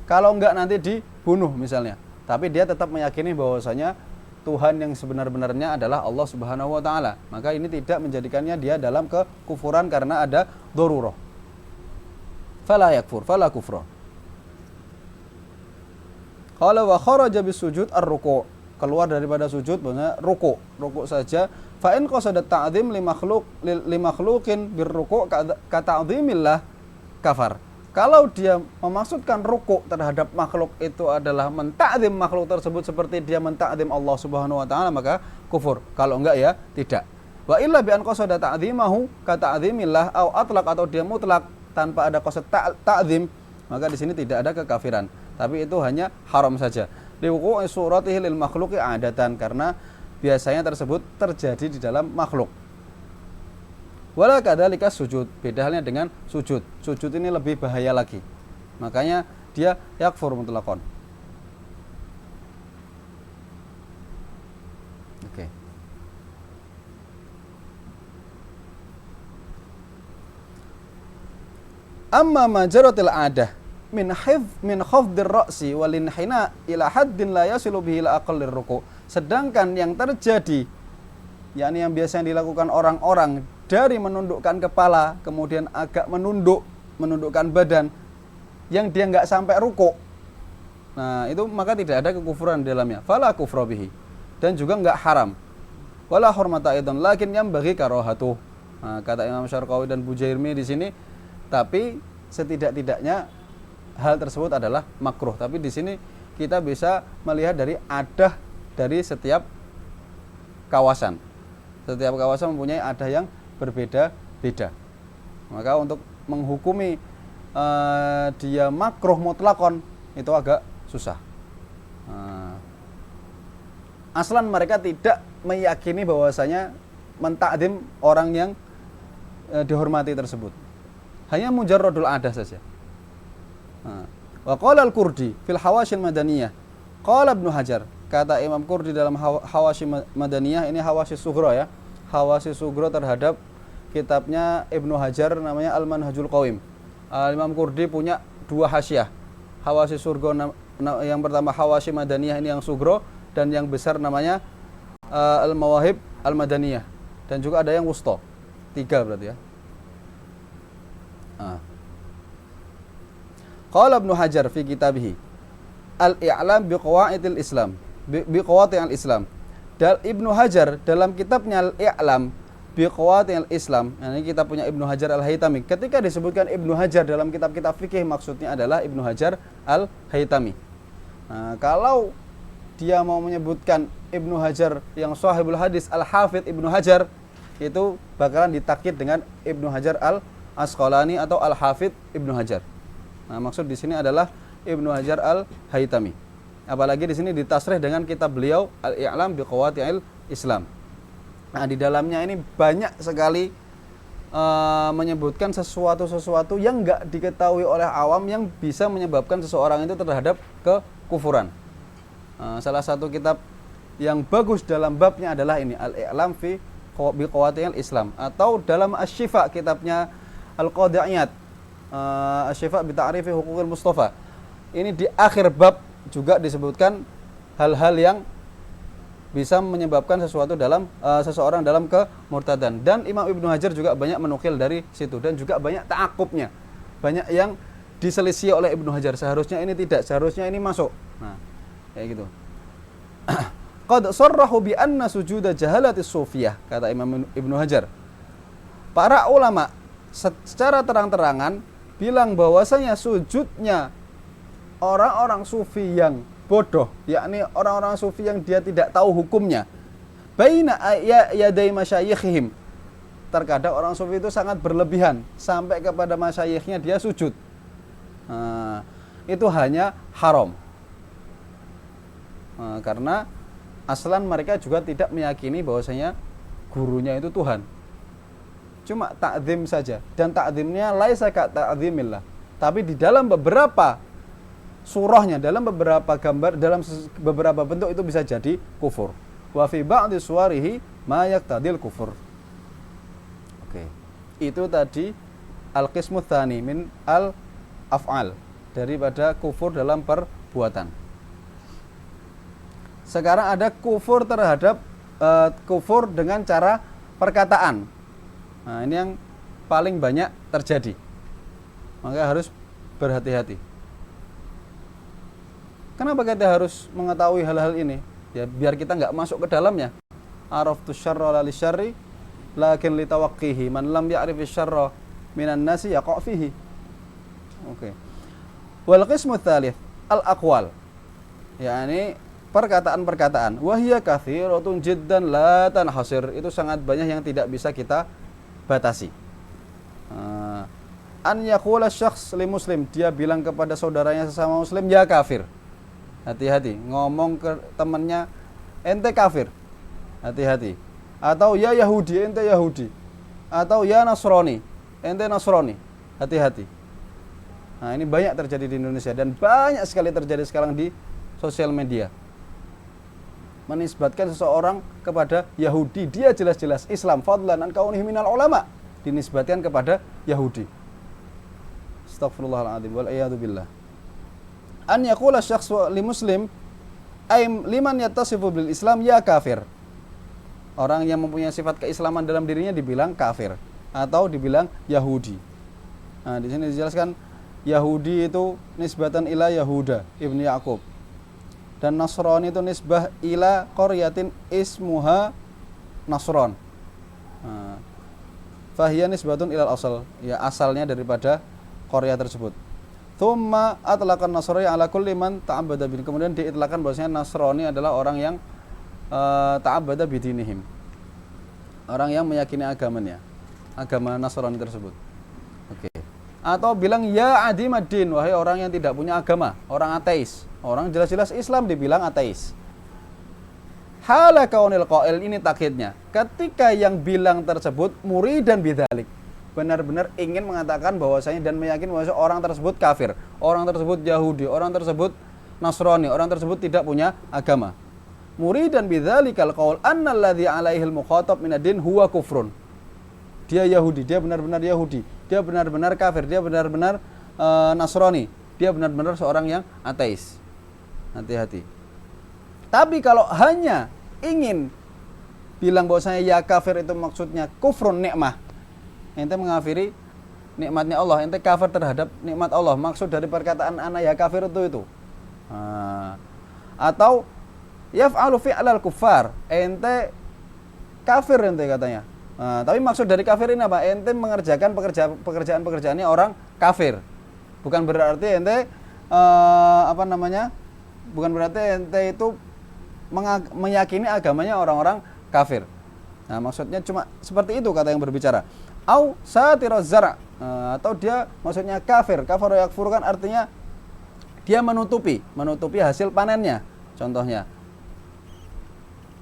Kalau enggak nanti dibunuh misalnya. Tapi dia tetap meyakini bahwasanya Tuhan yang sebenar-benarnya adalah Allah Subhanahu wa taala. Maka ini tidak menjadikannya dia dalam kekufuran karena ada darurah. Fala yakfur, fala kufra. Qala wa kharaja bisujud ar-ruku'. Keluar daripada sujud maksudnya ruku'. Ruku' saja. Fa in qasada ta'zim li makhluqin birruku' ka ta'zimillah kafar. Kalau dia memaksudkan rukuk terhadap makhluk itu adalah mentakzim makhluk tersebut seperti dia mentakzim Allah Subhanahu wa taala, maka kufur. Kalau enggak ya tidak. Wa illa bi an qasada ta'zimahu ka ta'zimillah au atlaq, atau dia mutlak tanpa ada qasad ta'zim, maka di sini tidak ada kekafiran. Tapi itu hanya haram saja. Li wuqu'i suratihi lil makhluqi adatan, karena biasanya tersebut terjadi di dalam makhluk. Wala kadzalika sujud, beda halnya dengan sujud. Sujud ini lebih bahaya lagi. Makanya dia yakfur mutlaqan. Oke. Amma majaratil adah min khafdir ra'si wal inhina ila haddin la yasilu bihi ila aqallir ruku'. Sedangkan yang terjadi, yakni yang biasanya dilakukan orang-orang dari menundukkan kepala, kemudian agak menundukkan badan, yang dia nggak sampai ruku'. Nah, itu maka tidak ada kekufuran di dalamnya. Fala kufra bihi. Dan juga nggak haram. Wala hurmata aidan, lakin yang bagi karahatuh. Nah, kata Imam Syarqawi dan Bujairmi di sini, tapi setidak-tidaknya hal tersebut adalah makruh. Tapi di sini kita bisa melihat dari adah dari setiap kawasan. Setiap kawasan mempunyai adah yang berbeda-beda. Maka untuk menghukumi dia makruh mutlakon itu agak susah. Aslan mereka tidak meyakini bahwasanya mentakdim orang yang dihormati tersebut. Hanya mujarradul adah saja. Wa qala al-Qurdi fil Hawashi al-Madaniyah. Qala Ibnu Hajar, kata Imam Qurdi dalam Hawashi Madaniyah, ini Hawashi Sughra ya. Hawashi Sughra terhadap kitabnya Ibnu Hajar namanya Al-Manhajul Qawim. Imam Qurdi punya dua hasyiah. Hawashi Sughra yang pertama Hawashi Madaniyah ini yang Sughra, dan yang besar namanya Al-Mawahib Al-Madaniyah, dan juga ada yang wusta. 3 berarti ya. Qala Ibnu Hajar fi kitabih Al-I'lam biqawaidil Islam, biqawaidil Islam. Dan Ibnu Hajar dalam kitabnya Al-I'lam biqawaidil Islam, ini kita punya Ibnu Hajar Al-Haytami. Ketika disebutkan Ibnu Hajar dalam kitab-kitab fikih, maksudnya adalah Ibnu Hajar Al-Haytami. Nah, kalau dia mau menyebutkan Ibnu Hajar yang sahibul hadis Al-Hafidh Ibnu Hajar, itu bakalan ditakkid dengan Ibnu Hajar Al-Asqalani atau Al-Hafidh Ibnu Hajar. Nah, maksud di sini adalah Ibnu Hajar Al-Haytami. Apalagi di sini ditasrih dengan kitab beliau Al-I'lam biqawaidil Islam. Nah, di dalamnya ini banyak sekali menyebutkan sesuatu yang enggak diketahui oleh awam yang bisa menyebabkan seseorang itu terhadap kekufuran. Salah satu kitab yang bagus dalam babnya adalah ini Al-I'lam fi biqawaidil Islam, atau dalam Asy-Syifa kitabnya Al-Qadhi Iyad, Asy-Syifa bi ta'rifi huquqil Mustafa. Ini di akhir bab juga disebutkan hal-hal yang bisa menyebabkan seseorang dalam kemurtadan. Dan Imam Ibnu Hajar juga banyak menukil dari situ, dan juga banyak ta'aqubnya. Banyak yang diselisih oleh Ibnu Hajar. Seharusnya ini tidak, seharusnya ini masuk. Nah, kayak gitu. qad sarrahu bi anna sujuda jahalatis sufiyah, kata Imam Ibnu Hajar. Para ulama secara terang-terangan bilang bahwasanya sujudnya orang-orang sufi yang bodoh, yakni orang-orang sufi yang dia tidak tahu hukumnya, baina yaday masyayikhihim. Terkadang orang sufi itu sangat berlebihan sampai kepada masyayikhnya dia sujud. Itu hanya haram. Karena aslan mereka juga tidak meyakini bahwasanya gurunya itu Tuhan. Cuma ta'zim saja, dan ta'zimnya laisa ka ta'zimillah. Tapi di dalam beberapa surahnya, dalam beberapa gambar, dalam beberapa bentuk itu bisa jadi kufur. Wa fi ba'di suwarihi ma yaqtadil kufur. Oke. Itu tadi al-qismu tsani min al-af'al, daripada kufur dalam perbuatan. Sekarang ada kufur terhadap kufur dengan cara perkataan. Nah, ini yang paling banyak terjadi. Maka harus berhati-hati. Kenapa kita harus mengetahui hal-hal ini? Ya biar kita nggak masuk ke dalamnya. Araftu syarra la li syarri lakin li tawaqqihi. Man lam ya'rifi syarra minan nasi yaqa' fihi. Oke. Wal qismu tsalits al-aqwal. yakni perkataan-perkataan. Wahya katsiratun jiddan la tanhasir. Itu sangat banyak yang tidak bisa kita batasi. An yaqula syakhs li muslim, dia bilang kepada saudaranya sesama muslim, ya kafir. Hati-hati, ngomong ke temannya, ente kafir. Hati-hati. Atau ya Yahudi, ente Yahudi. Atau ya Nasrani, ente Nasrani. Hati-hati. Nah, ini banyak terjadi di Indonesia dan banyak sekali terjadi sekarang di sosial media. Menisbatkan seseorang kepada Yahudi, dia jelas-jelas Islam, fadlan an kaunihi minal ulama, dinisbatkan kepada Yahudi. Astaghfirullahaladzim wal iyadu billah. An yaqula syakhs li muslim ay liman yattasifu bil Islam ya kafir. Orang yang mempunyai sifat keislaman dalam dirinya dibilang kafir atau dibilang Yahudi. Nah, di sini dijelaskan Yahudi itu nisbatan ila Yahuda ibnu Yaqub. Dan Nasrani itu nisbah ila qaryatin ismuha Nasron. Fahiya nisbatun ilal asal, ya asalnya daripada Korea tersebut. Thumma atlaqan Nasrani ala kulli man ta'abbada bin. Kemudian diitlaqkan bahwasanya Nasrani adalah orang yang ta'abbada bidinihim. Orang yang meyakini agamanya, agama Nasrani tersebut. Oke. Atau bilang ya adimaddin, wahai orang yang tidak punya agama, orang ateis. Orang jelas-jelas Islam dibilang ateis. Hala kaunil qail, ini takhidnya. Ketika yang bilang tersebut muridan bidzalik, benar-benar ingin mengatakan bahwasanya dan meyakini bahwa orang tersebut kafir, orang tersebut Yahudi, orang tersebut Nasrani, orang tersebut tidak punya agama. Muridan bidzalikal qaul annal ladzi alaihil mukhatab minad-din huwa kufrun. Dia Yahudi, dia benar-benar Yahudi, dia benar-benar kafir, dia benar-benar Nasrani, dia benar-benar seorang yang ateis. Hati-hati. Tapi kalau hanya ingin bilang bahwasanya ya kafir itu maksudnya kufrun nikmah, ente mengafiri nikmatnya Allah, ente kafir terhadap nikmat Allah. Maksud dari perkataan ana ya kafir itu. Atau yaf'alu fi'lal kuffar, ente kafir ente katanya. Tapi maksud dari kafir ini apa? Ente mengerjakan pekerjaan-pekerjaannya orang kafir. Bukan berarti ente bukan berarti ente itu meyakini agamanya orang-orang kafir. Nah, maksudnya cuma seperti itu kata yang berbicara. Au satiraz zar', atau dia maksudnya kafir. Kafar yakfur kan artinya dia menutupi hasil panennya. Contohnya.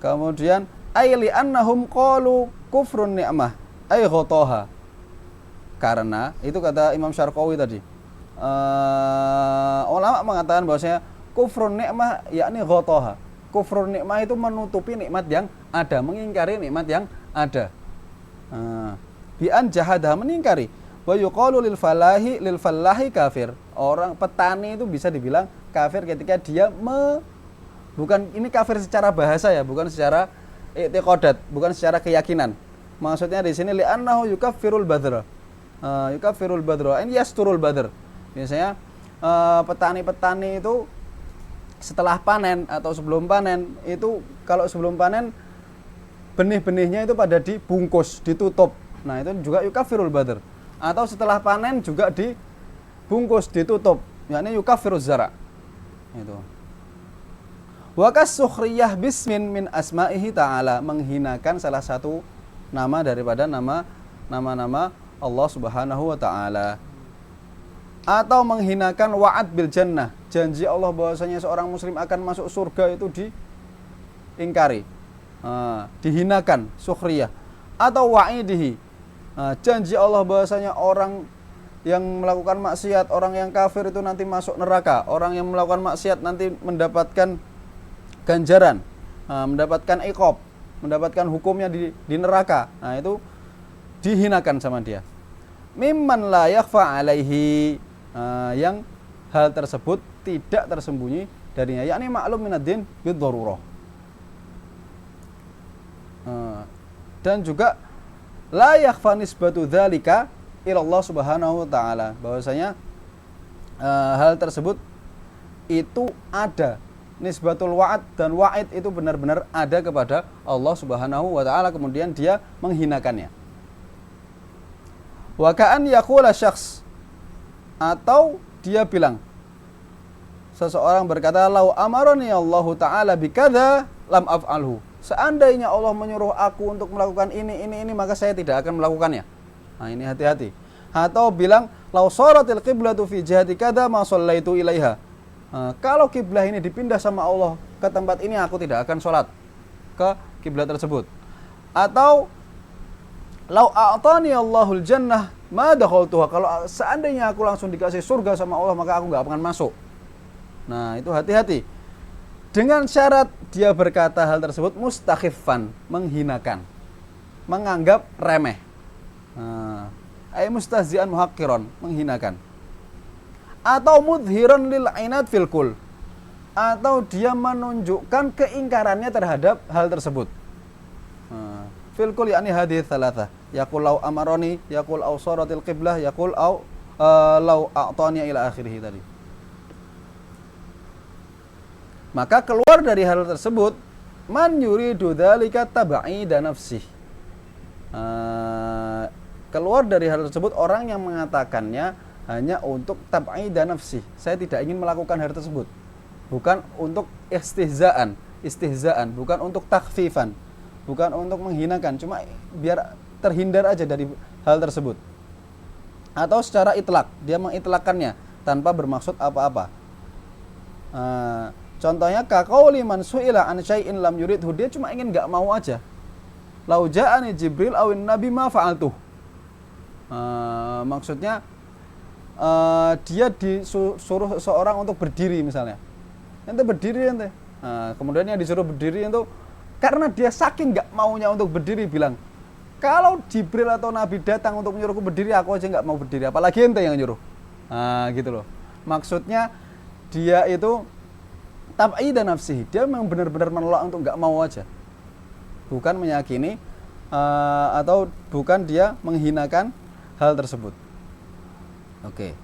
Kemudian ayli annahum qalu kufrun ni'mah ay ghataha. Karena itu kata Imam Syarqawi tadi. Ulama mengatakan bahwasanya kufrun nikmah yakni ghataha. Kufrun nikmah itu menutupi nikmat yang ada, mengingkari nikmat yang ada. Bi an jahadah, mengingkari. Wa yuqalu lil fallahi kafir. Orang petani itu bisa dibilang kafir ketika dia bukan ini kafir secara bahasa ya, bukan secara i'tiqadat, bukan secara keyakinan. Maksudnya di sini li annahu yukaffirul badra. Yukaffirul badra, ini yasturul badr. Biasanya petani-petani itu setelah panen atau sebelum panen itu, kalau sebelum panen benih-benihnya itu pada dibungkus, ditutup. Nah, itu juga yukafirul badr. Atau setelah panen juga dibungkus, ditutup. yakni yukafiruz zara. Itu. Wa kasukhriyah bismin min asma'ihi ta'ala, menghinakan salah satu nama daripada nama-nama Allah Subhanahu wa taala. Atau menghinakan wa'ad bil jannah, janji Allah bahwasanya seorang muslim akan masuk surga itu diingkari. Dihinakan, sukhriyah. Atau wa'idihi, janji Allah bahwasanya orang yang melakukan maksiat, orang yang kafir itu nanti masuk neraka. Orang yang melakukan maksiat nanti mendapatkan ganjaran, mendapatkan iqab, mendapatkan hukumnya di neraka. Nah, itu dihinakan sama dia. Mimman la yakhfa alaihi, yang hal tersebut tidak tersembunyi darinya, yakni maklum minaddin bid-darurah. Dan juga la yakhfa nisbatu dzalika ila Allah Subhanahu wa taala, bahwasanya hal tersebut itu ada, nisbatul wa'ad dan wa'id itu benar-benar ada kepada Allah Subhanahu wa taala, kemudian dia menghinakannya. Wa ka'an yaqula syakhs, atau dia bilang, seseorang berkata, lau amarani Allah taala bikadza lam af'alhu, seandainya Allah menyuruh aku untuk melakukan ini maka saya tidak akan melakukannya. Nah, ini hati-hati. Atau bilang, lau sharatil qiblatu fi jihati kadza ma shallaitu ilaiha, kalau kiblah ini dipindah sama Allah ke tempat ini, aku tidak akan sholat ke kiblat tersebut. Atau lau a'tani Allahul jannah ma dakhaltuha, kalau seandainya aku langsung dikasih surga sama Allah maka aku nggak akan masuk. Nah, itu hati-hati. Dengan syarat dia berkata hal tersebut mustakhifan, menghinakan, menganggap remeh. Ay mustahzi'an muhaqqiran, menghinakan. Atau mudhiran lil ainat fil kul, atau dia menunjukkan keingkarannya terhadap hal tersebut. Fil kul yakni hadhihi tsalatsa, yaqul lau amaroni, yaqul au sharatil qiblah, yaqul au lau a'tani ila akhirih tadi. Maka keluar dari hal tersebut man yuridu dzalika tab'ida nafsih, keluar dari hal tersebut orang yang mengatakannya hanya untuk tab'ida nafsih, saya tidak ingin melakukan hal tersebut, bukan untuk istihzaan, bukan untuk takhfifan, bukan untuk menghinakan, cuma biar terhindar aja dari hal tersebut. Atau secara itlak, dia mengitlakannya tanpa bermaksud apa-apa. Contohnya kaqauli man su'ila an syai'in lam yuridhu, dia cuma ingin enggak mau aja. Lau ja'ani Jibril awin nabi ma fa'altuh. Maksudnya dia disuruh seseorang untuk berdiri misalnya. Ente berdiri ente. Kemudian yang disuruh berdiri itu karena dia saking enggak maunya untuk berdiri, bilang, kalau Jibril atau Nabi datang untuk menyuruhku berdiri, aku aja enggak mau berdiri, apalagi ente yang nyuruh. Gitu loh. Maksudnya dia itu tab'ida nafsihi, dia memang benar-benar menolak untuk enggak mau aja, bukan meyakini atau bukan dia menghinakan hal tersebut. Oke.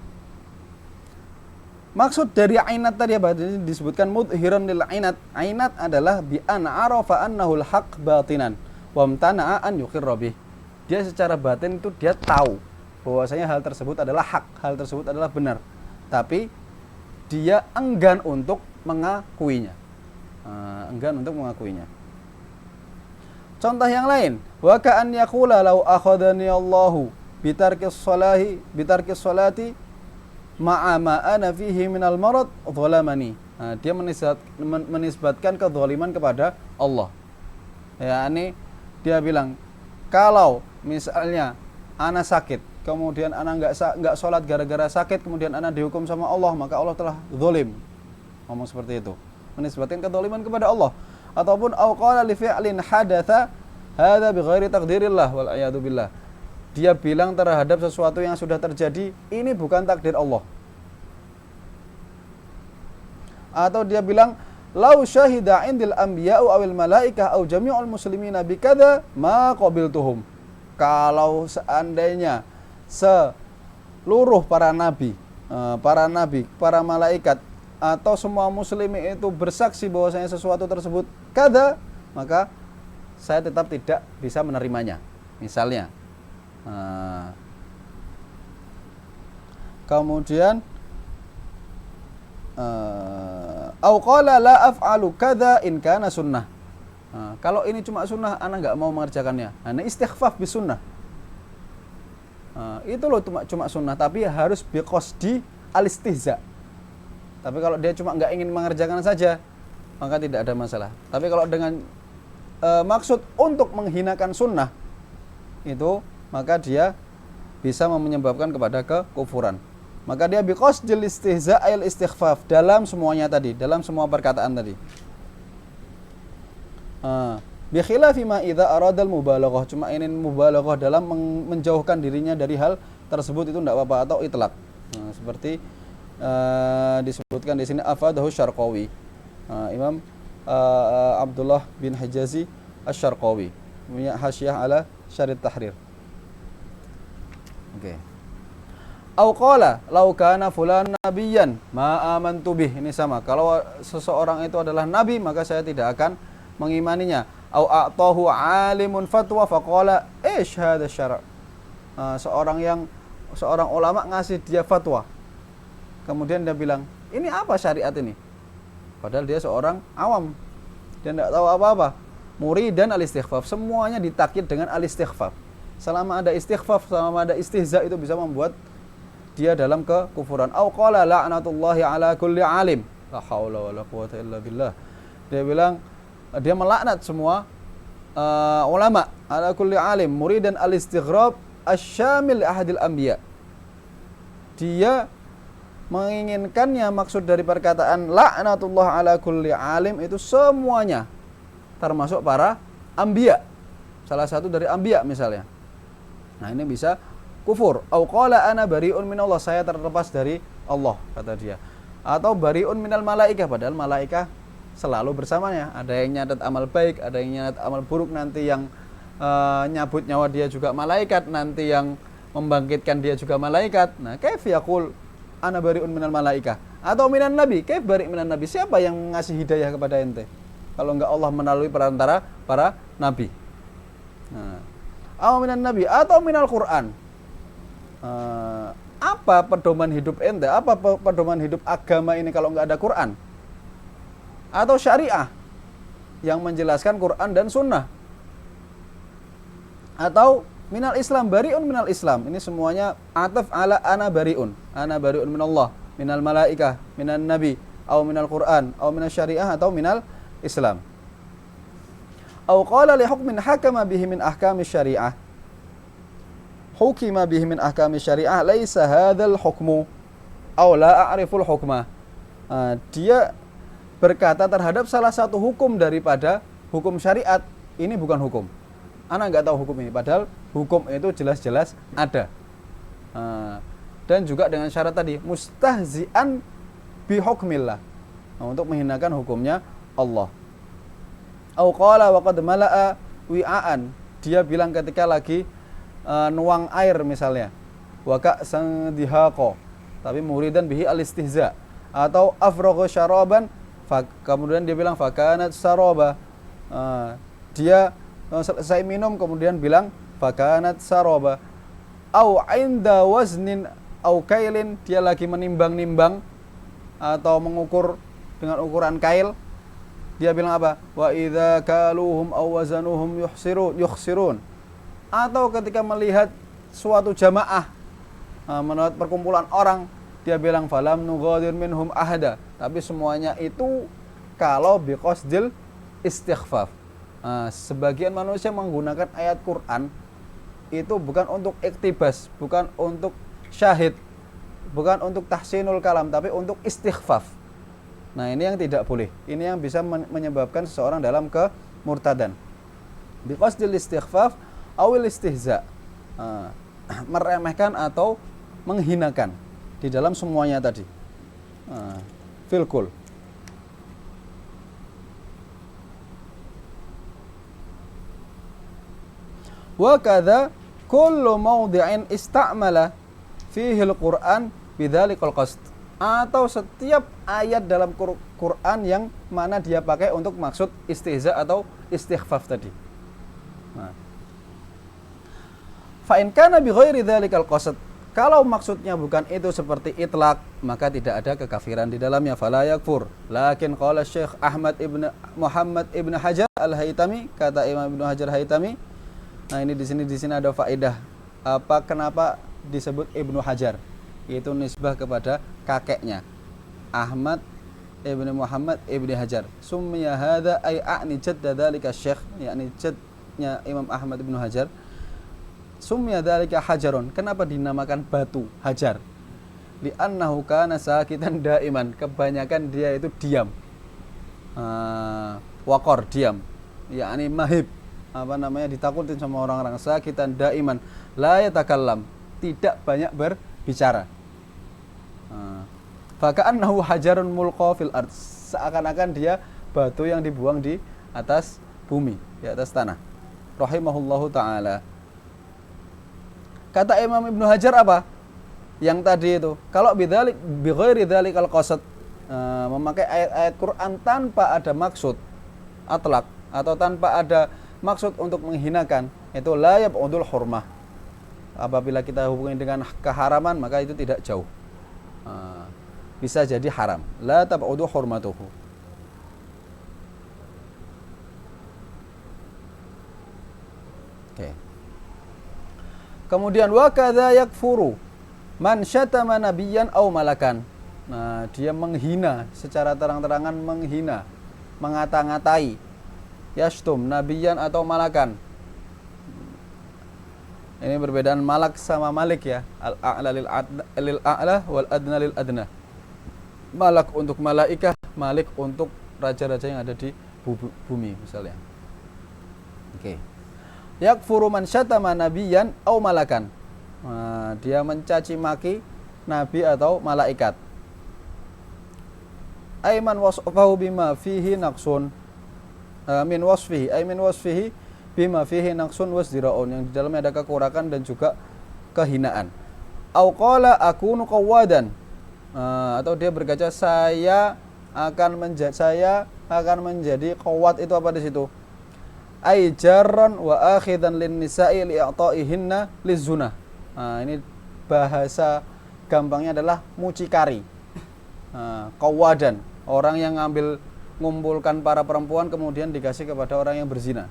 Maksud dari ainat tadi apa? Disebutkan mudhiran lil ainat. Ainat adalah bi an arafa annahu al-haq batinan wa amtana'a an yuqirra bih. Dia secara batin itu dia tahu bahwasanya hal tersebut adalah hak, hal tersebut adalah benar, tapi dia enggan untuk mengakuinya. Contoh yang lain, wa ka'an yaqula law akhadani Allahu bitarkis salati ma'a ma ana fihi minal marad dhalamani. Dia menisbatkan kezaliman kepada Allah. Yakni dia bilang, kalau misalnya ana sakit, kemudian ana enggak sholat gara-gara sakit, kemudian ana dihukum sama Allah, maka Allah telah zalim. Ngomong seperti itu, menisbatkan kezaliman kepada Allah. Ataupun au qala li fi'lin hadatsa hadza bighairi taqdirillah wal a'yadu billah, dia bilang terhadap sesuatu yang sudah terjadi, ini bukan takdir Allah. Atau dia bilang, lau syahida indil anbiya'u awil malaikah aw jami'ul muslimina bikadza ma qabiltuhum, kalau seandainya seluruh para nabi, para malaikat atau semua muslim itu bersaksi bahwasanya sesuatu tersebut kada, maka saya tetap tidak bisa menerimanya. Misalnya kemudian au qala la af'alu kada in kana sunnah. Kalau ini cuma sunnah, ana nggak mau mengerjakannya. Ini istighfaf bis sunnah. Itu loh cuma sunnah, tapi harus biqasdi al-istihza. Tapi kalau dia cuma nggak ingin mengerjakan saja, maka tidak ada masalah. Tapi kalau dengan maksud untuk menghinakan sunnah, itu maka dia bisa menyebabkan kepada kekufuran. Maka dia biqasdil istihza al istighfaf dalam semuanya tadi, dalam semua perkataan tadi. Bi khilafi ma idza aradal mubalaghah, cuma ingin mubalaghah dalam menjauhkan dirinya dari hal tersebut itu tidak apa-apa, atau itlaq. Seperti disebutkan di sini afadahu Syarqawi, Imam Abdullah bin Hijazi Asy-Syarqawi punya hasyiah ala Syarih Tahrir. Oke. Au qala law kana fulan nabiyyan ma amantu bih. Ini sama. Kalau seseorang itu adalah nabi, maka saya tidak akan mengimaninya. Au a'tahu 'alimun fatwa faqala ish hadha syara'. Seorang ulama ngasih dia fatwa. Kemudian dia bilang, "Ini apa syariat ini?" Padahal dia seorang awam. Dia tidak tahu apa-apa. Muridan al-istighfaf, semuanya ditakkid dengan al-istighfaf. Selama ada istighfaf, selama ada istihza, itu bisa membuat dia dalam kekufuran. Au qala la'natullahi ala kulli alim. La haula wala quwata illa billah. Dia bilang, dia melaknat semua ulama ala kulli alim muridan al-istighrab asy-syamil ahadil anbiya. Dia menginginkannya, maksud dari perkataan la'natullah ala kulli alim itu semuanya, termasuk para anbiya, salah satu dari anbiya misalnya. Nah, ini bisa kufur. Au qala ana bari'un minallah, saya terlepas dari Allah, kata dia. Atau bari'un minal malaikah, padahal malaikah selalu bersamanya. Ada yang nyatat amal baik, ada yang nyatat amal buruk. Nanti yang nyabut nyawa dia juga malaikat, nanti yang membangkitkan dia juga malaikat. Nah, kaif yaqul ana bari'un minal malaikah? Atau minan nabi, kaif bari' minan nabi? Siapa yang ngasih hidayah kepada ente kalau enggak Allah melalui perantara para nabi? Nah, atau minan nabi atau minal Quran. Apa pedoman hidup ente? Apa pedoman hidup agama ini kalau enggak ada Quran? Atau syariah yang menjelaskan Quran dan sunnah, atau minal Islam, bari'un minal Islam. Ini semuanya ataf ala ana bari'un minallah, minal malaikah, minan nabi, atau minal Quran, atau minal syariah, atau minal Islam. Au qala li hukmin hakama bihi min ahkami syariah, hukima bihi min ahkami syariah laisa hadzal hukmu aw la a'riful hukma. Dia berkata terhadap salah satu hukum daripada hukum syariat, ini bukan hukum. Ana nggak tahu hukum ini, padahal hukum itu jelas-jelas ada. Dan juga dengan syarat tadi, mustahzi'an bi hukmillah, untuk menghinakan hukumnya Allah. Au qala wa qad mala'a wi'aan, dia bilang ketika lagi nuang air misalnya, wa ka'san dihaqa, tapi muridan bihi al-istihza. Atau afragha syaraban, kemudian dia bilang fakanat saraba, dia selesai minum kemudian bilang fakanat saraba. Au inda waznin au kailin, dia lagi menimbang-nimbang atau mengukur dengan ukuran kail, dia bilang apa? Wa idza kaluhum aw wazanuhum yukhsirun. Atau ketika melihat suatu jamaah, menurut perkumpulan orang, dia bilang falam nughadir minhum ahada. Tapi semuanya itu kalau biqasdil istighfaf. Sebagian manusia menggunakan ayat Quran itu bukan untuk iktibas, bukan untuk syahid, bukan untuk tahsinul kalam, tapi untuk istighfaf. Nah, ini yang tidak boleh. Ini yang bisa menyebabkan seseorang dalam kemurtadan. Biqasdil istighfaf awil istihza, meremehkan atau menghinakan di dalam semuanya tadi. Filkul. Wa kadza kullu mawdi'in istamala fihi al-Qur'an bidzalikal qasd. atau setiap ayat dalam Quran yang mana dia pakai untuk maksud istihza atau istighfaf tadi. Nah. Fa in kana bi ghairi dzalikal qasd, kalau maksudnya bukan itu seperti itlaq, maka tidak ada kekafiran di dalamnya, fala yakfur. Lakin qala Syekh Ahmad ibn Muhammad ibn Hajar al-Haytami, kata Imam Ibnu Hajar Haytami. Nah, ini di sini ada faedah. Kenapa disebut Ibnu Hajar? Itu nisbah kepada kakeknya, Ahmad ibn Muhammad ibn Hajar. Summiya hadza ay a'ni jadda dzalika syekh, yakni jadnya Imam Ahmad ibn Hajar. Summiya dzalika hajarun. Kenapa dinamakan batu hajar? Li'annahu kana sakitan daiman. Kebanyakan dia itu diam. Waqar, diam. Yakni mahib. Ditakutin sama orang-orang. Sakitan daiman. La yatakallam. Tidak banyak berbicara. Faka'annahu hajarun mulqa fil ard. Seakan-akan dia batu yang dibuang di atas bumi, di atas tanah. Rahimahullahu ta'ala. Kata Imam Ibnu Hajar apa? Yang tadi itu, kalau bidzalik bi ghairi dzalikal qasd, memakai ayat-ayat Quran tanpa ada maksud atlaq atau tanpa ada maksud untuk menghinakan, itu la yab'udul hurmah. Apabila kita hubungi dengan keharaman, maka itu tidak jauh. Bisa jadi haram. La tab'udu hurmatuhu. Oke. Kemudian wa kadza yakfuru man syatama nabiyyan aw malakan. Nah, dia menghina secara terang-terangan, menghina, mengata-ngatai yashtum nabiyyan atau malakan. Ini perbedaan malak sama malik ya. Al-a'la lil a'la wal adna lil adna. Malak untuk malaikah, malik untuk raja-raja yang ada di bumi misalnya. Oke. Yakfuru man syatama nabiyyan aw malakan. Nah, dia mencaci maki nabi atau malaikat. Aiman wasfahu bima fihi naqsun. Min wasfihi bima fihi naqsun wasdiraun, yang di dalamnya ada kekurangan dan juga kehinaan. Au qala akunu qawadan. Atau dia berkata saya akan menjadi qawad. Itu apa di situ? Ai jarran wa akhidan lin nisa'i li'ata'ihinna lizuna. Ini bahasa gampangnya adalah mucikari. Qawadan, orang yang ngumpulkan para perempuan kemudian dikasih kepada orang yang berzina.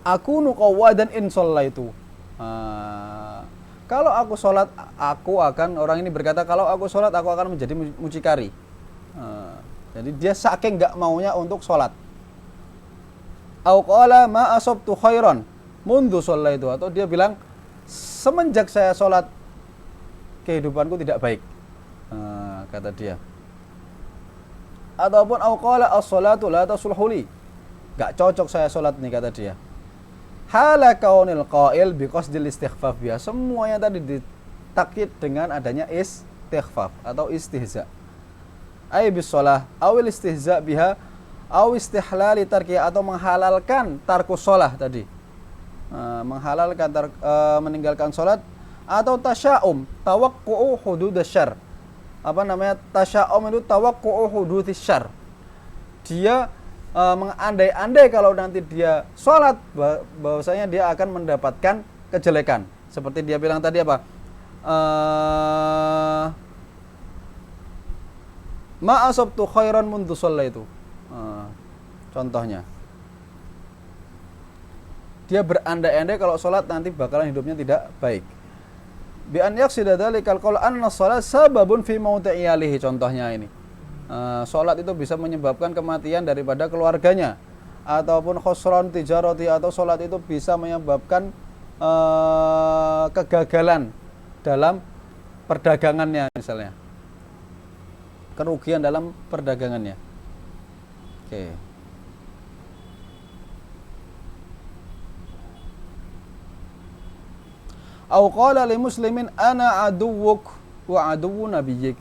Akunu qawadan in shallaitu. Kalau aku sholat, orang ini berkata, kalau aku sholat, aku akan menjadi mucikari. Jadi dia saking gak maunya untuk sholat. Au qala ma asabtu khairan mundu shallaitu. Atau dia bilang, semenjak saya sholat, kehidupanku tidak baik. Kata dia. Ataupun au qala as-sholatu la tasulhuli. Gak cocok saya sholat nih, kata dia. Hala kaunil qail biqasdil istighfaf biha. Semuanya tadi ditakkid dengan adanya istighfaf atau istihza. Ay bis shalah awil istihza biha aw istihlali tarkiha, atau menghalalkan tarkus shalah tadi. Menghalalkan meninggalkan salat, atau tasya'um tawaqqu'u hududasyarr. Tasya'um itu tawaqqu'u hududasyarr. Dia mengandai-andai kalau nanti dia sholat bahwasanya dia akan mendapatkan kejelekan. Seperti dia bilang tadi apa? Ma asabtu khairan mundu shallaitu. Contohnya. Dia berandai-andai kalau sholat nanti bakalan hidupnya tidak baik. Bi an yaqsida dzalikal qaul anna shalat sababun fi mauti iyalihi. Contohnya ini. Sholat itu bisa menyebabkan kematian daripada keluarganya, ataupun khusran tijarati, atau sholat itu bisa menyebabkan kegagalan dalam perdagangannya, misalnya kerugian dalam perdagangannya. Oke. Au qala li muslimin ana aduwwuk wa aduwwu nabiyyik.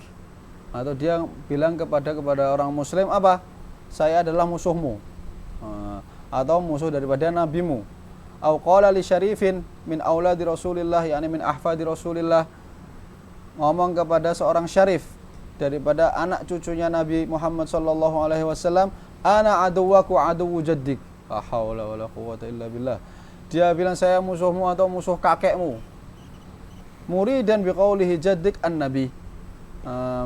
Atau dia bilang kepada orang muslim apa? Saya adalah musuhmu. Atau musuh daripada nabimu. Au qala li syarifin min auladi Rasulillah, yakni min ahfadi Rasulillah. ngomong kepada seorang syarif daripada anak cucunya Nabi Muhammad sallallahu alaihi wasallam, ana aduwaku aduwu jaddik. La haula wala quwwata illa billah. Dia bilang, saya musuhmu atau musuh kakekmu. Muridan biqaulihi jaddik an-nabi.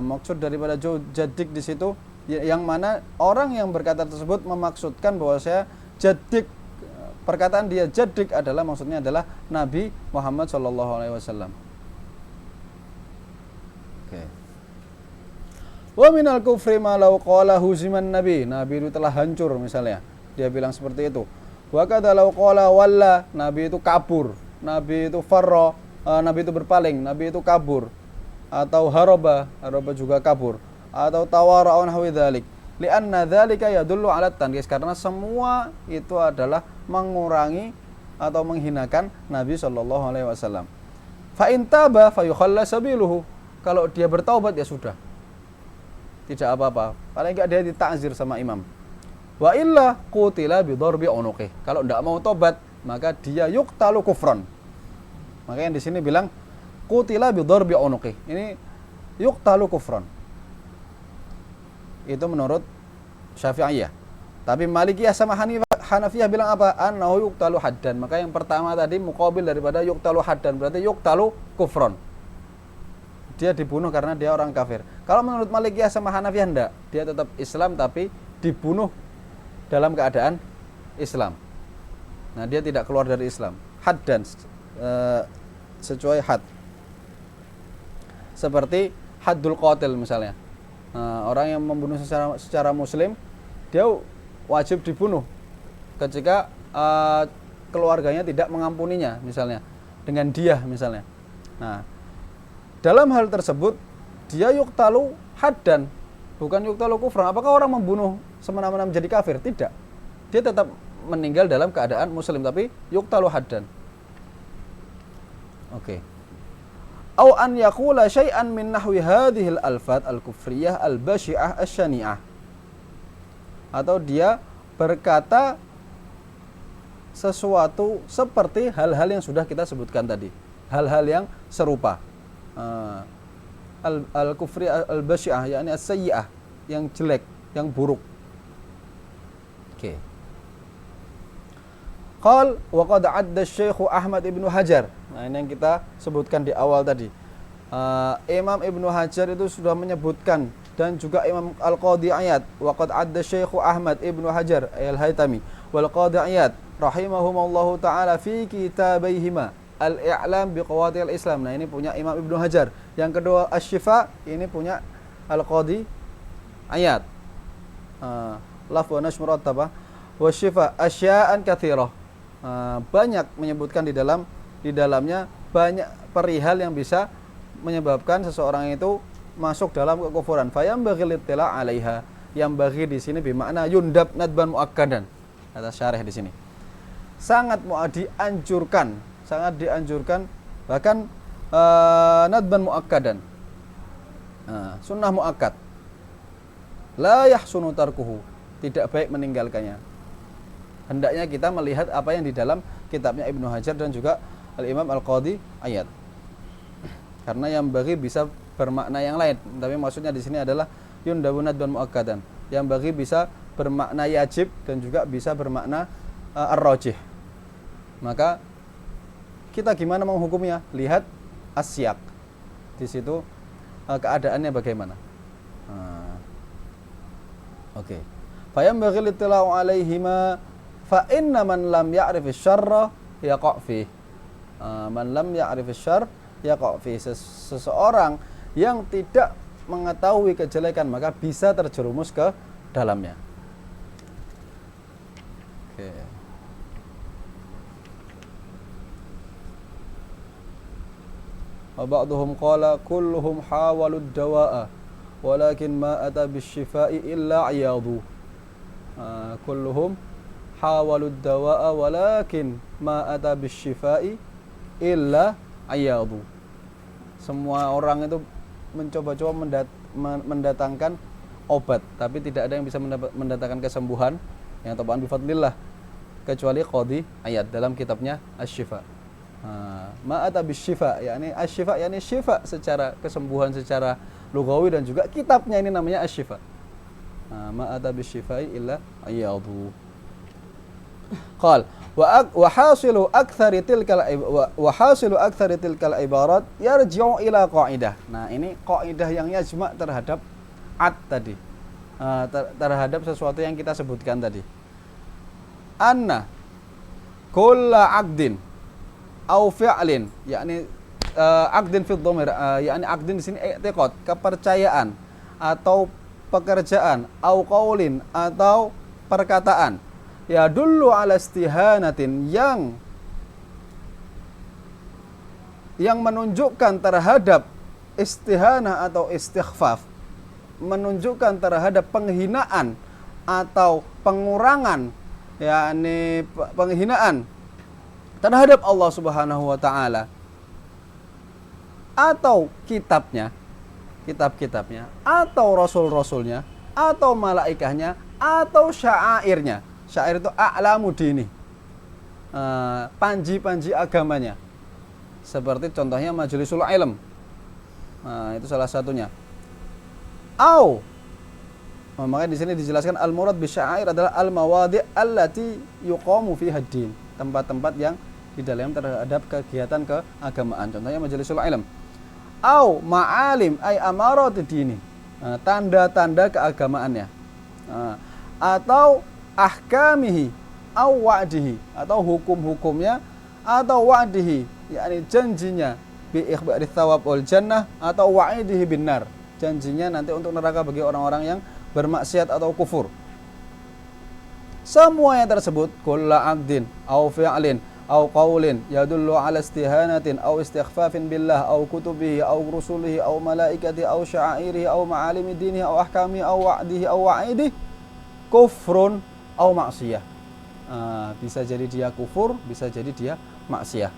Maksud daripada jaddik di situ yang mana orang yang berkata tersebut memaksudkan bahwa saya jaddik. Perkataan dia jaddik adalah maksudnya adalah Nabi Muhammad sallallahu alaihi wasallam. Oke. Wa minal kufri ma law qala huziman nabi. Nabi itu telah hancur misalnya. Dia bilang seperti itu. Wa kadza law qala walla. Nabi itu kabur. Nabi itu farra. Nabi itu berpaling. Nabi itu kabur. Atau haraba juga kabur. Atau tawara aw nahwi dzalik. Lianna dzalika yadullu 'ala tanqis, karena semua itu adalah mengurangi atau menghinakan Nabi sallallahu alaihi wasallam. Fa in taba fayukhalla sabiluhu. Kalau dia bertaubat ya sudah. Tidak apa-apa. Paling enggak dia ditakzir sama imam. Wa illa qutila bi darbi unuqih. Kalau enggak mau tobat, maka dia yuqtalu kufran. Maka yang di sini bilang qutila bi darbi unuqih. Ini yuqtalu kufran. Itu menurut Syafi'iyah. Tapi Malikiyah sama Hanafiyah bilang apa? Annahu yuqtalu haddan. Maka yang pertama tadi muqabil daripada yuqtalu haddan, berarti yuqtalu kufran. Dia dibunuh karena dia orang kafir. Kalau menurut Malikiyah sama Hanafiyah enggak, dia tetap Islam tapi dibunuh dalam keadaan Islam. Nah, dia tidak keluar dari Islam. Haddan, sesuai had. Seperti haddul qatil misalnya. Orang yang membunuh secara muslim, dia wajib dibunuh ketika keluarganya tidak mengampuninya misalnya, dengan dia misalnya. Nah, dalam hal tersebut dia yuqtalu haddan, bukan yuqtalu kufran. Apakah orang membunuh semena-mena menjadi kafir? Tidak. Dia tetap meninggal dalam keadaan muslim, tapi yuqtalu haddan. Oke. Au an yaqula syai'an min nahwi hadhil alfat al-kufriyah al-basyi'ah asy-syani'ah. Atau dia berkata sesuatu seperti hal-hal yang sudah kita sebutkan tadi. Hal-hal yang serupa. Al-kufriyah al-basyi'ah, yakni as-sayyi'ah, yang jelek, yang buruk. Oke. Qal wa qad 'adda Syekh Ahmad Ibnu Hajar. Nah, ini yang kita sebutkan di awal tadi. Imam Ibnu Hajar itu sudah menyebutkan, dan juga Imam Al-Qadhi Iyad. Wa qad 'adda Syekh Ahmad Ibnu Hajar Al-Haytami wal Qadhi Iyad rahimahumallahu taala fi kitabaihima Al-I'lam bi Qawatil Islam. Nah, ini punya Imam Ibnu Hajar. Yang kedua Asy-Syifa, ini punya Al-Qadhi Iyad. Laf wa nashr murattabah wa syifa asya'an katsirah. Banyak menyebutkan di dalamnya banyak perihal yang bisa menyebabkan seseorang itu masuk dalam kekufuran. Fayam baghil ittila 'alaiha. Yang bagi di sini bermakna yundab nadban muakkadan. Kata syarih di sini. Sangat dianjurkan, bahkan nadban muakkadan. Sunnah muakkad. La yahsunu tarkuhu. Tidak baik meninggalkannya. Hendaknya kita melihat apa yang di dalam kitabnya Ibnu Hajar dan juga Al-Imam Al-Qadhi Iyad. Karena yang bagi bisa bermakna yang lain, tapi maksudnya di sini adalah yundabu nadban muakkadan. Yang bagi bisa bermakna yajib dan juga bisa bermakna ar-rajih. Maka kita gimana menghukumnya? Lihat as-siyaq. Di situ keadaannya bagaimana. Oke. Fayam baghil ittila'u 'alaihima fa inna man lam ya'rif asy-syarra yaqa' fi. Man lam ya'rif asy-syarr yaqa' fi. Seseorang yang tidak mengetahui kejelekan maka bisa terjerumus ke dalamnya. Oke. Wa ba'dhum qala kulluhum hawalud dawa'a walakin ma ata bisyifai illa 'iyadu. Kulluhum hawalud dawa'a walakin ma ata bisyifai illa 'iyadu. Semua orang itu mencoba-coba mendatangkan obat, tapi tidak ada yang bisa mendatangkan kesembuhan yang tabaan bifadlillah kecuali Qadhi Iyad dalam kitabnya Asy-Syifa. Ma'ata bisyifa, yakni asyifa, yakni syifa secara kesembuhan secara lugawi, dan juga kitabnya ini namanya asyifa. Ma'ata bisyifai illa ayyadu. Qal wa hasilu aktsari tilkal ibarat yarji'u ila qaidah. Nah, ini qaidah yang yajma' terhadap tadi. Terhadap sesuatu yang kita sebutkan tadi. Anna kulla aqdin au fi'lin, yakni aqdin fi dhamir, yakni aqdin di sini i'tiqad, kepercayaan atau pekerjaan, au qaulin atau perkataan, ya dullu ala istihanatin, yang menunjukkan terhadap istihanah atau istighfaf, menunjukkan terhadap penghinaan atau pengurangan, yakni penghinaan terhadap Allah Subhanahu wa taala, atau kitab-kitabnya, atau rasul-rasulnya, atau malaikahnya, atau syairnya. Syair itu a'lamu dini, panji-panji agamanya. Seperti contohnya Majlisul Ilm, itu salah satunya. Makanya di sini dijelaskan al-murad bisyair adalah al-mawadi' allati yuqamu fiha ad-din, tempat-tempat yang di dalam terhadap kegiatan keagamaan. Contohnya Majlisul Ilm. Ma'alim ay amarat dini, tanda-tanda keagamaannya. Atau ahkamihi au wa'dihi, atau hukum-hukumnya, atau wa'dihi, yakni janjinya bi ikhbari thawab wal jannah, atau wa'idihi bin nar, janjinya nanti untuk neraka bagi orang-orang yang bermaksiat atau kufur. Semua yang tersebut kulla aqdin au fi'lin au qaulin yadullu ala istihanatin au istighfafin billah au kutubihi au rusulihi au malaikati au sya'airihi au ma'alimi dinihi au ahkami au wa'dihi au wa'idihi kufrun au maksiyah. Bisa jadi dia kufur, bisa jadi dia maksiyah.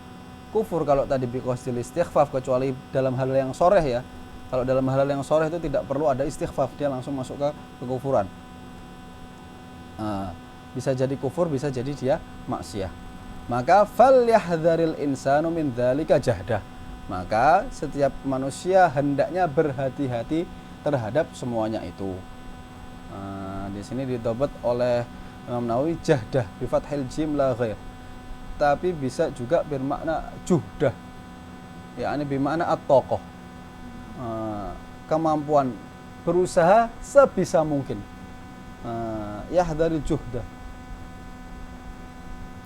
Kufur kalau tadi biqasdil istighfaf, kecuali dalam hal yang soreh ya. Kalau dalam hal yang soreh itu tidak perlu ada istighfaf, dia langsung masuk ke kekufuran. Bisa jadi kufur, bisa jadi dia maksiyah. Maka falyahdharil insanu min dzalika jahdah. Maka setiap manusia hendaknya berhati-hati terhadap semuanya itu. Di sini didobet oleh Imam Nawawi jahdah bi fathil jim la ghair. Tapi bisa juga bermakna juhdah, yakni bermakna at-taqah, kemampuan berusaha sebisa mungkin. Yahdharil juhdah.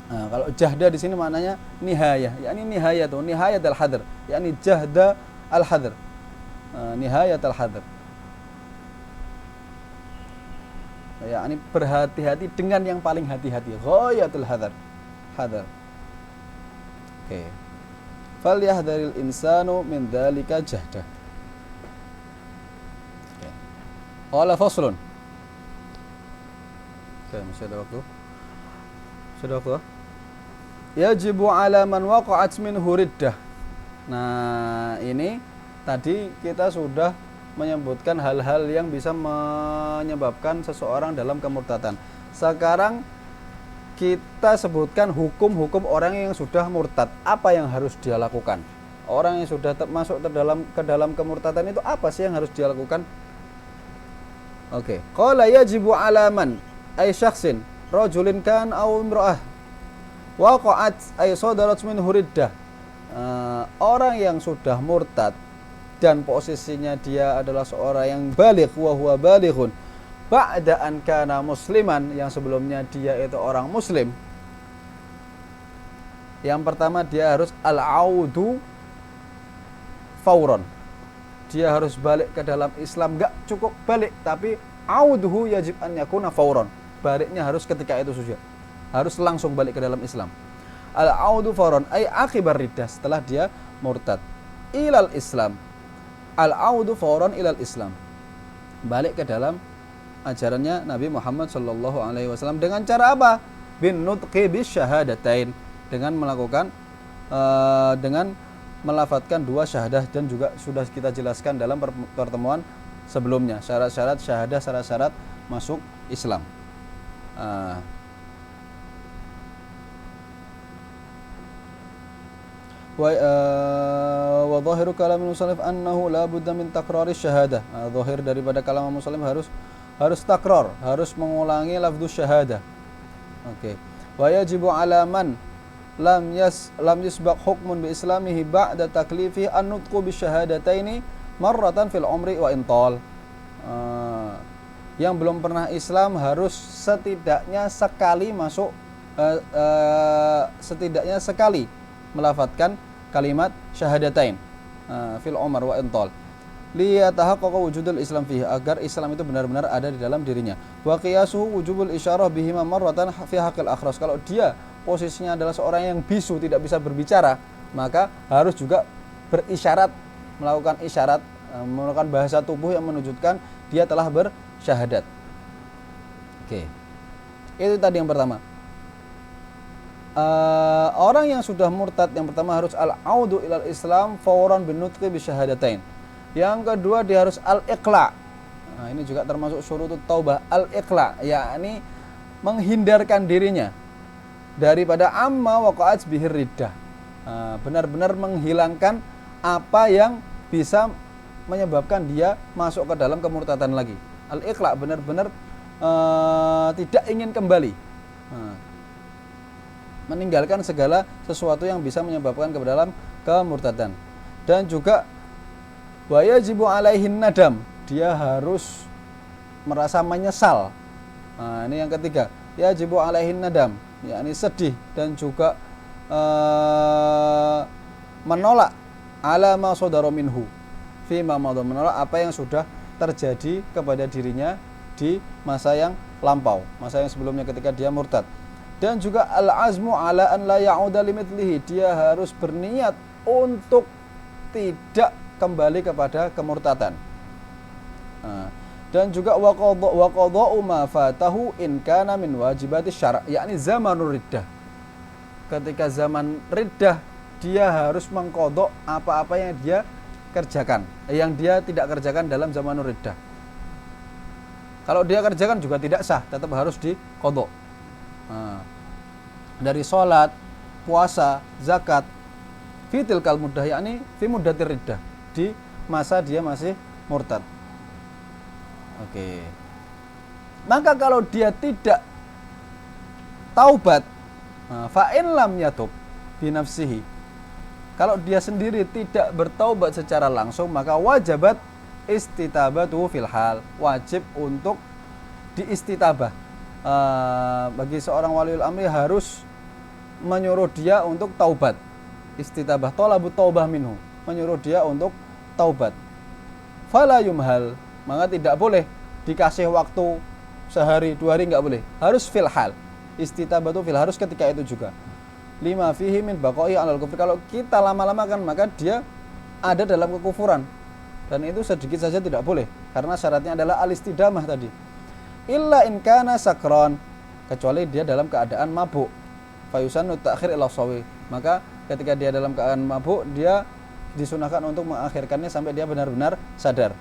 Kalau jahda di sini maknanya nihayah, yakni nihayah tuh, nihayat al-hadr, yakni jahda al-hadr, nihayat al-hadr, yakni berhati-hati dengan yang paling hati-hati, ghayatul hadar, hadar. Oke. Falyahdharil insanu min dzalika jahda. Oke. Qala faslun. Oke, masih ada waktu. Sudah waktu? Yajibu ala man waqa'at minhu riddah. Nah, ini tadi kita sudah menyebutkan hal-hal yang bisa menyebabkan seseorang dalam kemurtadan. Sekarang kita sebutkan hukum-hukum orang yang sudah murtad. Apa yang harus dia lakukan? Orang yang sudah masuk ke dalam kemurtadan itu apa sih yang harus dia lakukan? Oke. Qala yajibu ala man ay syakhsin rajulin kan aw imra'ah waqa'at ay sadarat minhu riddah. Orang yang sudah murtad dan posisinya dia adalah seorang yang baligh wa huwa balighun ba'da an kana musliman, yang sebelumnya dia itu orang muslim. Yang pertama dia harus al-audu fauron. Dia harus balik ke dalam Islam, enggak cukup balik, tapi auduhu yajib an yakuna fauron. Baliknya harus ketika itu saja. Harus langsung balik ke dalam Islam. Al-audu fauron ay akibar riddah, setelah dia murtad. Ilal Islam. Al-audu fauron ilal Islam. Balik ke dalam ajarannya Nabi Muhammad sallallahu alaihi wasallam dengan cara apa? Bin nutqi bisyahadatain, dengan melakukan dengan melafadzkan dua syahadah, dan juga sudah kita jelaskan dalam pertemuan sebelumnya syarat-syarat syahadah, syarat-syarat masuk Islam. Wa dhahiru kalamul musannif annahu la budda min takrari syahadah. Zahir daripada kalam musannif harus takrar, harus mengulangi lafdzus syahadah. Oke. Wa yajibu ala man lam yusbaq hukmun bi islamihi ba'da taklifi an nutqu bi syahadataini marratan fil umri wa intal. Yang belum pernah Islam harus setidaknya sekali masuk setidaknya sekali melafadzkan kalimat syahadatain fil umar wa intal liyatahaqqaqa wujudul Islam fihi, agar Islam itu benar-benar ada di dalam dirinya. Wa qiyasuhu wujubul isyarah bihima marratan fi haqqil akhras. Kalau dia posisinya adalah seorang yang bisu, tidak bisa berbicara, maka harus juga berisyarat, melakukan isyarat, melakukan bahasa tubuh yang menunjukkan dia telah bersyahadat. Oke. Itu tadi yang pertama. Orang yang sudah murtad yang pertama harus al-audu ilal Islam fawran bin nutqi bi syahadatain. Yang kedua dia harus al-iqla. Nah, ini juga termasuk syurutut taubah, al-iqla, yakni menghindarkan dirinya daripada amma waqa'at bihir riddah. Benar-benar menghilangkan apa yang bisa menyebabkan dia masuk ke dalam kemurtadan lagi. Al-iqla, benar-benar tidak ingin kembali. Meninggalkan segala sesuatu yang bisa menyebabkan ke dalam kemurtadan. Dan juga wa yajibu alaihin nadam, dia harus merasa menyesal. Ini yang ketiga, yajibu alaihin nadam, yakni sedih dan juga menolak ala ma sadara minhu fi ma madha, menolak apa yang sudah terjadi kepada dirinya di masa yang lampau, masa yang sebelumnya ketika dia murtad. Dan juga al-azmu ala an la ya'uda limithlihi, dia harus berniat untuk tidak kembali kepada kemurtadan. Dan juga wa qadha'u ma fatahu in kana min wajibati syara', yakni zamanur riddah. Ketika zaman riddah dia harus mengqadha apa-apa yang dia kerjakan, yang dia tidak kerjakan dalam zamanur riddah. Kalau dia kerjakan juga tidak sah, tetap harus diqadha. Dari sholat, puasa, zakat, fitil kal muddah, yakni fi muddatir riddah, di masa dia masih murtad. Oke. Maka kalau dia tidak taubat, fa in lam yatub bi nafsihi, kalau dia sendiri tidak bertaubat secara langsung, maka wajibat istitabatu fil hal, wajib untuk diistitabah. Bagi seorang waliul amri harus menyuruh dia untuk taubat. Istitabah, talabut taubah minhu, menyuruh dia untuk taubat. Fala yumhal, maka tidak boleh dikasih waktu sehari, 2 hari, enggak boleh. Harus fil hal. Istitabatu fil, harus ketika itu juga. Lima fihi min baqai alal kufri, kalau kita lama-lama kan maka dia ada dalam kekufuran. Dan itu sedikit saja tidak boleh, karena syaratnya adalah al-istidamah tadi. Illa in kana sakron, kecuali dia dalam keadaan mabuk. Fayusannu ta'khir ila sawi, maka ketika dia dalam keadaan mabuk, dia disunahkan untuk mengakhirkannya sampai dia benar-benar sadar.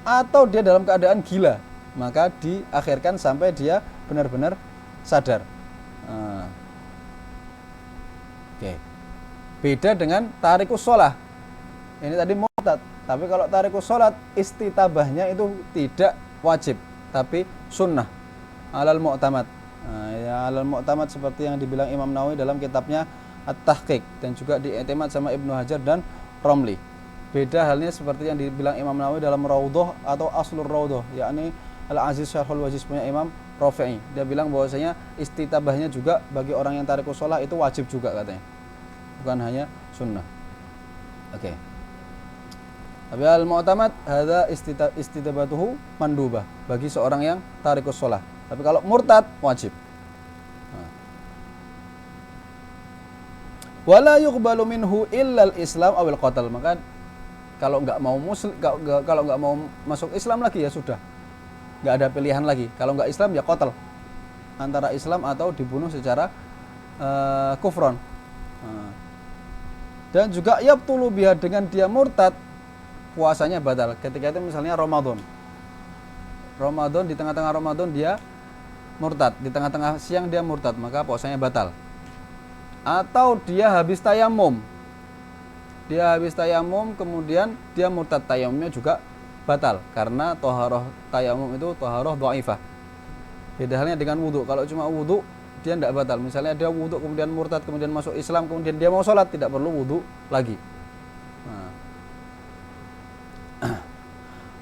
Atau dia dalam keadaan gila, maka diakhirkan sampai dia benar-benar sadar. Oke. Beda dengan tarikus sholah. Ini tadi murtad, tapi kalau tarikus sholat, istitabahnya itu tidak wajib, tapi sunnah alal mu'tamad. Ya alal mu'tamad seperti yang dibilang Imam Nawawi dalam kitabnya At-Tahqiq, dan juga diiktimad sama Ibnu Hajar dan Romli. Beda halnya seperti yang dibilang Imam Nawawi dalam Raudhah atau Aslur Raudhah, yakni Al-Aziz Syarhul Wajiz punya Imam Rafi'i. Dia bilang bahwasanya istitabahnya juga bagi orang yang tarikus shalah itu wajib juga katanya, bukan hanya sunnah. Oke. Tapi al-mu'tamad hadza istitabatuhu mandubah, bagi seorang yang tarikus shalah. Tapi kalau murtad wajib. Wala yuqbalu minhu illa al-islam awil qatl, maka kalau enggak mau muslim, kalau enggak mau masuk Islam lagi ya sudah. Enggak ada pilihan lagi. Kalau enggak Islam ya qatl. Antara Islam atau dibunuh secara kufron. Dan juga yabtulu biha, dengan dia murtad puasanya batal. Ketika itu misalnya Ramadan, di tengah-tengah Ramadan dia murtad, di tengah-tengah siang dia murtad, maka puasanya batal. Atau dia habis tayamum, Dia habis tayamum kemudian dia murtad, tayamumnya juga batal karena toharoh tayamum itu toharoh dhaifah. Beda halnya dengan wudhu. Kalau cuma wudhu dia tidak batal. Misalnya dia wudhu kemudian murtad kemudian masuk Islam kemudian dia mau sholat, tidak perlu wudhu lagi.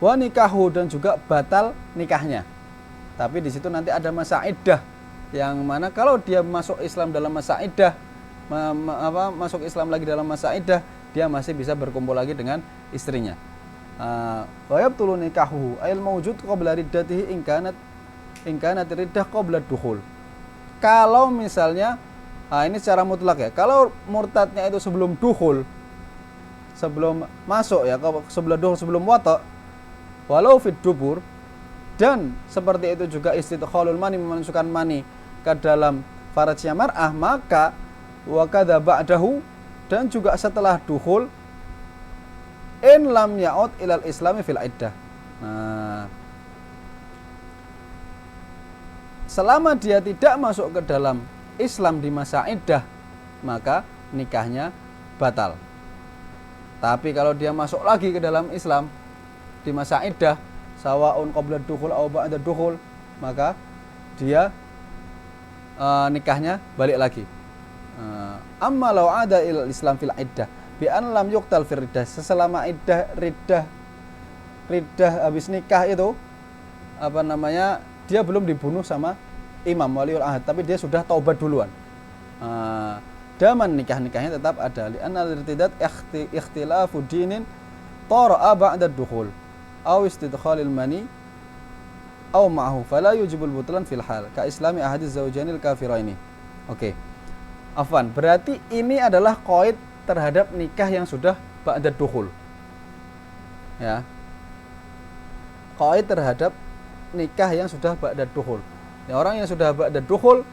Wa nikahu, dan juga batal nikahnya. Tapi di situ nanti ada masa iddah, yang mana kalau dia masuk Islam dalam masa iddah, masuk Islam lagi dalam masa iddah, dia masih bisa berkumpul lagi dengan istrinya. Wa yabtulu nikahu ayil mawjud qabla riddatihi in kanat riddah qabla dukhul. Kalau misalnya ini secara mutlak ya, kalau murtadnya itu sebelum dukhul, sebelum masuk ya, sebelum dukhul, sebelum wata, walau fit dubur, dan seperti itu juga istidkhalul mani, memasukkan mani ke dalam farajnya mar'ah, maka wa kadza ba'dahu, dan juga setelah dukhul, in lam ya'ud ilal islami fil iddah. Selama dia tidak masuk ke dalam Islam di masa iddah, maka nikahnya batal. Tapi kalau dia masuk lagi ke dalam Islam di masa iddah, sawaun qabla dukhul aw ba'da dukhul, maka dia nikahnya balik lagi. Amma law ada ilal Islam fil iddah bi an lam yuqtal fil riddah, selama riddah habis nikah itu dia belum dibunuh sama imam waliul ahad, tapi dia sudah taubat duluan. Daman nikahnya tetap ada. Li anna al-irtidat ikhtilafu dinin tara'a ba'da dukhul aw istidkhalil mani aw ma'ahu fala yujibul butlan fil hal ka islami ahadiz zawjainil kafiraini. Oke. Afwan, berarti ini adalah qaid terhadap nikah yang sudah ba'da dukhul. Ya. Qaid terhadap nikah yang sudah ba'da dukhul. Ya, orang yang sudah ba'da dukhul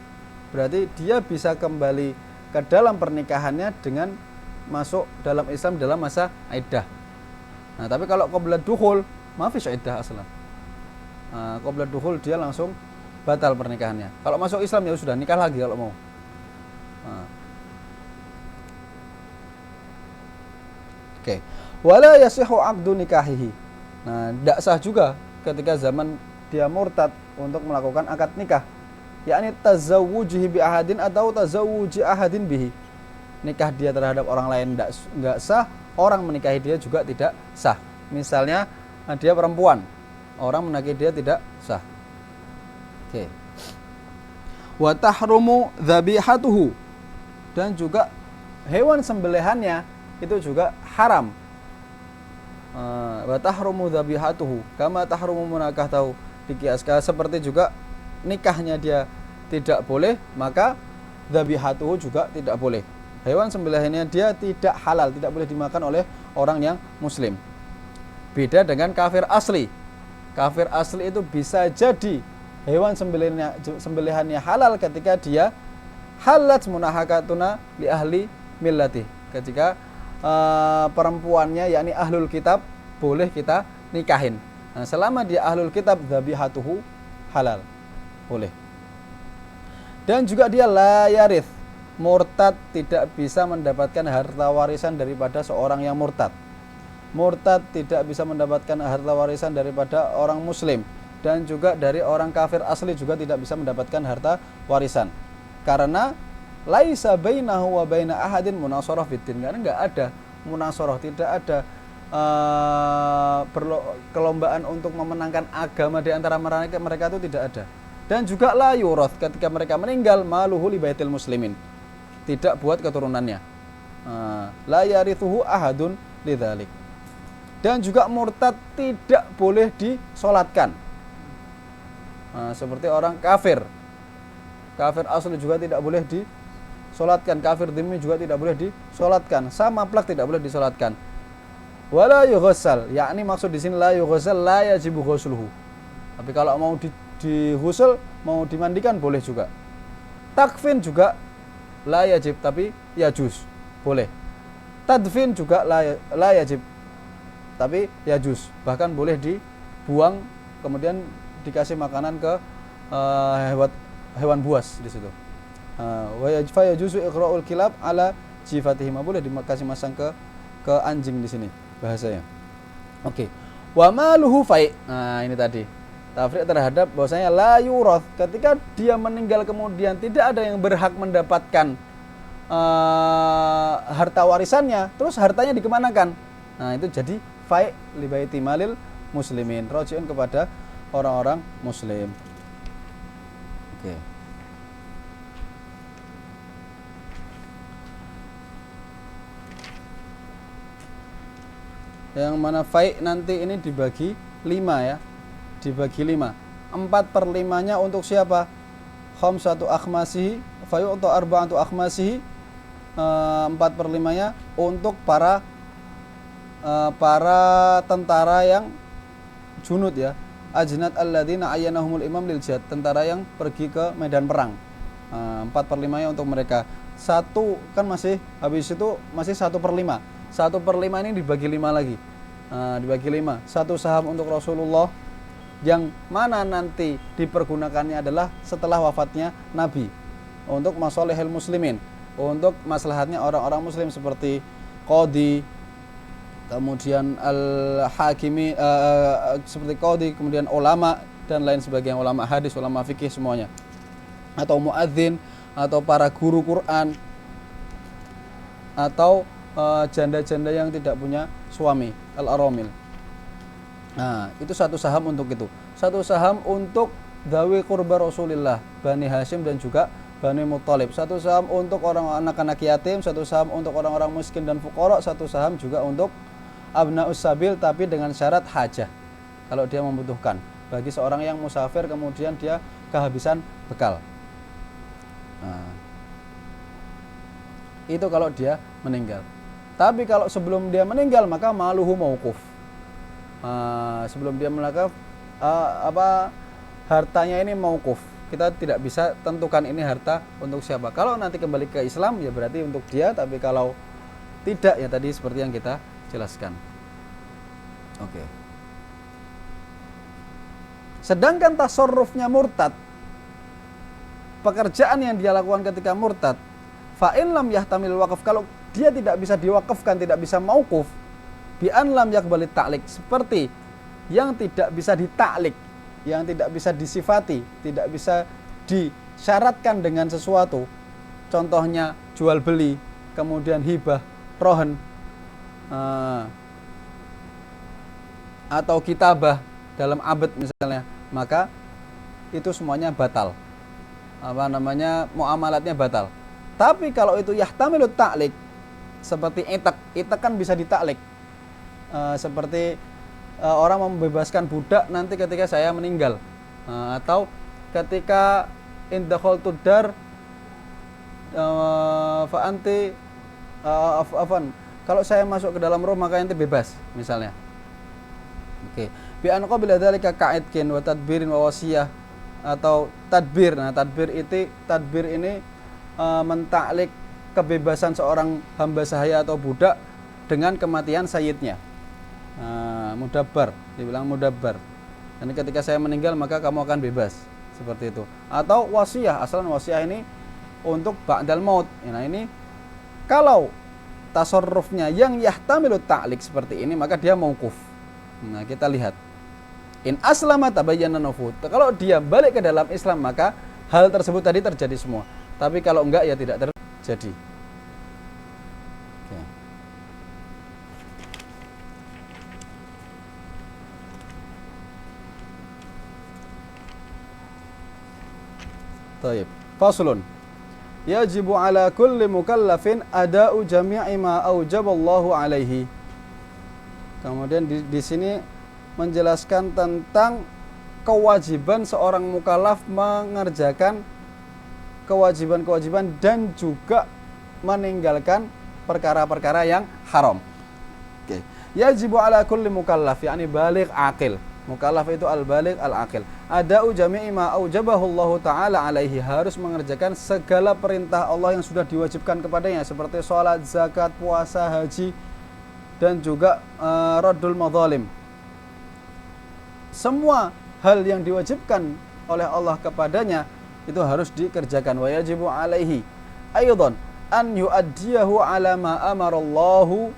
berarti dia bisa kembali ke dalam pernikahannya dengan masuk dalam Islam dalam masa iddah. Nah, tapi kalau qabla dukhul, mafish iddah aslan. Qabla dukhul dia langsung batal pernikahannya. Kalau masuk Islam ya sudah nikah lagi kalau mau. Oke. Wala yasihu aqdu nikahihi. Nah, tidak sah juga ketika zaman dia murtad untuk melakukan akad nikah, yakni tazawwujihi bi ahadin atau tazawwuji ahadin bihi. Nikah dia terhadap orang lain enggak sah, orang menikahi dia juga tidak sah. Misalnya dia perempuan, orang menikahi dia tidak sah. Oke. Wa tahrumu dzabihatuhu, dan juga hewan sembelihannya itu juga haram. Wa tahrumu dzabihatuhu kama tahrumu munakahatahu, dikiaskan seperti juga nikahnya dia tidak boleh, maka dzabihatuhu juga tidak boleh. Hewan sembelihannya dia tidak halal, tidak boleh dimakan oleh orang yang muslim. Beda dengan kafir asli. Kafir asli itu bisa jadi hewan sembelihannya halal ketika dia halat munahakatuna li ahli millati. Ketika perempuannya yakni ahlul kitab boleh kita nikahin. Nah, selama dia ahlul kitab, dzabihatuhu halal, boleh. Dan juga dia la yarith, murtad tidak bisa mendapatkan harta warisan daripada seorang yang murtad. Murtad tidak bisa mendapatkan harta warisan daripada orang muslim, dan juga dari orang kafir asli juga tidak bisa mendapatkan harta warisan. Karena laisa bainahu wa baina ahadin munasharah fiddin, karena enggak ada munasharah, tidak ada kelombaan untuk memenangkan agama di antara mereka itu tidak ada. Dan juga la yurath, ketika mereka meninggal maluhu li baitil muslimin, tidak buat keturunannya. La yarithuhu ahadun lidzalik. Dan juga murtad tidak boleh disolatkan. Seperti orang kafir asli juga tidak boleh disolatkan, kafir dhimmi juga tidak boleh disolatkan, sama plak tidak boleh disolatkan. Wala yughassal, yakni maksud di sini la yughassal la yajibu ghusluhu. Tapi kalau mau dighusl, mau dimandikan boleh juga. Takfin juga la yajib, tapi yajuz, boleh. Tadfin juga la yajib, tapi yajuz, bahkan boleh dibuang kemudian dikasih makanan ke hewan buas di situ. Wa yajuzu iqra'ul kilab ala jifatihim, boleh dikasih masang ke ke anjing di sini bahasanya. Oke. Wa maluhu fai'. Nah, ini tadi. Tafriq terhadap bahwasanya la yurath, ketika dia meninggal kemudian tidak ada yang berhak mendapatkan harta warisannya, terus hartanya dikemanakan? Nah, itu jadi fai' li baiti malil muslimin, rojiun kepada orang-orang muslim. Oke. Yang mana fai' nanti ini dibagi 5 ya. Dibagi 5. 4/5-nya untuk siapa? Khamsatu akhmasihi fayu'ta arba'atu akhmasihi. 4/5-nya untuk para tentara yang junud ya. Ajnad alladzina ayyanahumul imam lil jihad, tentara yang pergi ke medan perang. 4/5-nya untuk mereka. Satu kan masih, habis itu masih 1/5. 1/5 ini dibagi 5 lagi. Dibagi 5. 1 saham untuk Rasulullah, yang mana nanti dipergunakannya adalah setelah wafatnya Nabi untuk masalihil muslimin, untuk maslahatnya orang-orang muslim seperti qadhi, kemudian al-hakimi, seperti qadhi, kemudian ulama dan lain sebagainya, ulama hadis, ulama fikih semuanya, atau muadzin, atau para guru Quran, atau janda-janda yang tidak punya suami, al-aramil. Nah, itu 1 saham untuk itu. 1 saham untuk Dhawi Qurba Rasulillah, Bani Hashim dan juga Bani Muttalib. 1 saham untuk orang anak-anak yatim, 1 saham untuk orang-orang miskin dan fuqara, 1 saham juga untuk abnaus sabil, tapi dengan syarat hajah. Kalau dia membutuhkan, bagi seorang yang musafir kemudian dia kehabisan bekal. Nah, itu kalau dia meninggal. Tapi kalau sebelum dia meninggal maka maluhu mauquf. Sebelum dia meninggal hartanya ini mauquf. Kita tidak bisa tentukan ini harta untuk siapa. Kalau nanti kembali ke Islam ya berarti untuk dia, tapi kalau tidak ya tadi seperti yang kita jelaskan. Oke. Sedangkan tasarrufnya murtad, pekerjaan yang dia lakukan ketika murtad, fa in lam yahtamil waqf, kalau dia tidak bisa diwakafkan, tidak bisa mauquf, bi an lam yaqbalit ta'liq, seperti yang tidak bisa ditaklik, yang tidak bisa disifati, tidak bisa disyaratkan dengan sesuatu. Contohnya jual beli, kemudian hibah, rohan, atau kitabah dalam abad misalnya, maka itu semuanya batal. Muamalatnya batal. Tapi kalau itu yahtamilut ta'lik, seperti itak kan bisa ditaklik. Seperti orang membebaskan budak nanti ketika saya meninggal, atau ketika indakhaltud dar fa anti afan, kalau saya masuk ke dalam rumah maka ente bebas misalnya. Oke. Bi an qabila dzalika ka'idkin wa tadbirin wa wasiyah, atau tadbir. Nah, tadbir ini mentaklik kebebasan seorang hamba sahaya atau budak dengan kematian sayyidnya. Mudabbar, dibilang mudabbar. Dan ketika saya meninggal maka kamu akan bebas, seperti itu. Atau wasiyah, asalan wasiyah ini untuk ba'dal maut. Nah, ini kalau tasarrufnya yang yahtamilut ta'lik seperti ini maka dia mauquf. Nah, kita lihat. In aslama tabayyana nufud. Kalau dia balik ke dalam Islam maka hal tersebut tadi terjadi semua. Tapi kalau enggak ya tidak terjadi. Oke. Baik. Faslun. Yajibu ala kulli mukallafin ada'u jami'i ma aujaballahu alaihi. Kemudian di sini menjelaskan tentang kewajiban seorang mukallaf mengerjakan kewajiban-kewajiban dan juga meninggalkan perkara-perkara yang haram. Oke. Yajibu ala kulli mukallaf, yakni baligh aqil. Mukallaf itu al-baligh al-aqil. Ada'u jami'i ma aujabahu Allah taala alaihi, harus mengerjakan segala perintah Allah yang sudah diwajibkan kepadanya seperti salat, zakat, puasa, haji dan juga raddul madzalim. Semua hal yang diwajibkan oleh Allah kepadanya itu harus dikerjakan. Wa yajibu alaihi aidan an yu'addiyahu ala ma amarallahu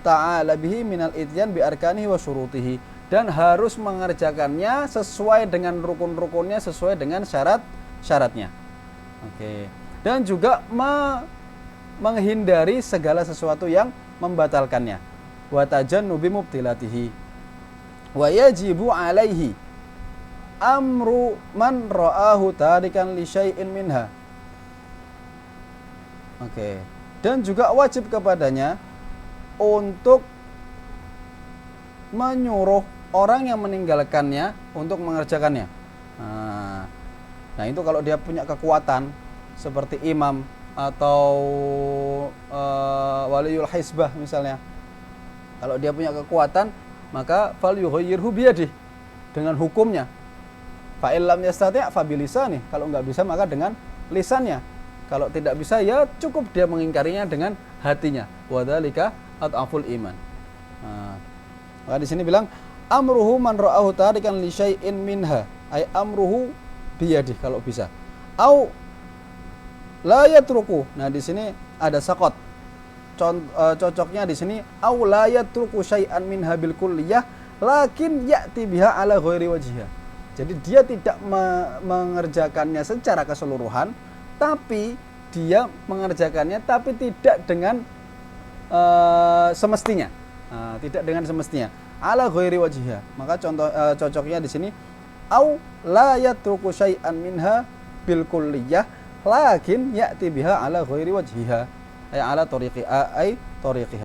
ta'ala bihi minal ityan bi arkanihi wa syurutihi, dan harus mengerjakannya sesuai dengan rukun-rukunnya, sesuai dengan syarat-syaratnya. Oke. Dan juga menghindari segala sesuatu yang membatalkannya. Wa tajannubi mubtilatihi. Wa yajibu alaihi amru man ra'ahu tarikan li syai'in minha. Oke. Dan juga wajib kepadanya untuk menyuruh orang yang meninggalkannya untuk mengerjakannya. Nah, itu kalau dia punya kekuatan seperti imam atau waliyul hisbah misalnya. Kalau dia punya kekuatan, maka fal yughayyirhu biyadihi, dengan hukumnya. Fa illam yastati' fa bilisani, kalau enggak bisa maka dengan lisannya. Kalau tidak bisa ya cukup dia mengingkarinya dengan hatinya. Wa dzalika ad'aful iman. Maka di sini bilang amruhu man ra'ahu tarikan li syai'in minha, ay amruhu biyadih kalau bisa. Au la yatruku. Nah, di sini ada sakot. Cocoknya di sini au la yatruku syai'an minha bil kulliyah lakin ya'ti biha ala ghairi wajhiha. Jadi dia tidak mengerjakannya secara keseluruhan, tapi dia mengerjakannya tapi tidak dengan semestinya. Tidak dengan semestinya. Ala ghairi wajhiha. Maka cocoknya di sini au la yatruku syai'an minha bil kulliyah lakin ya'ti biha ala ghairi wajhiha, ay ala tariqiha.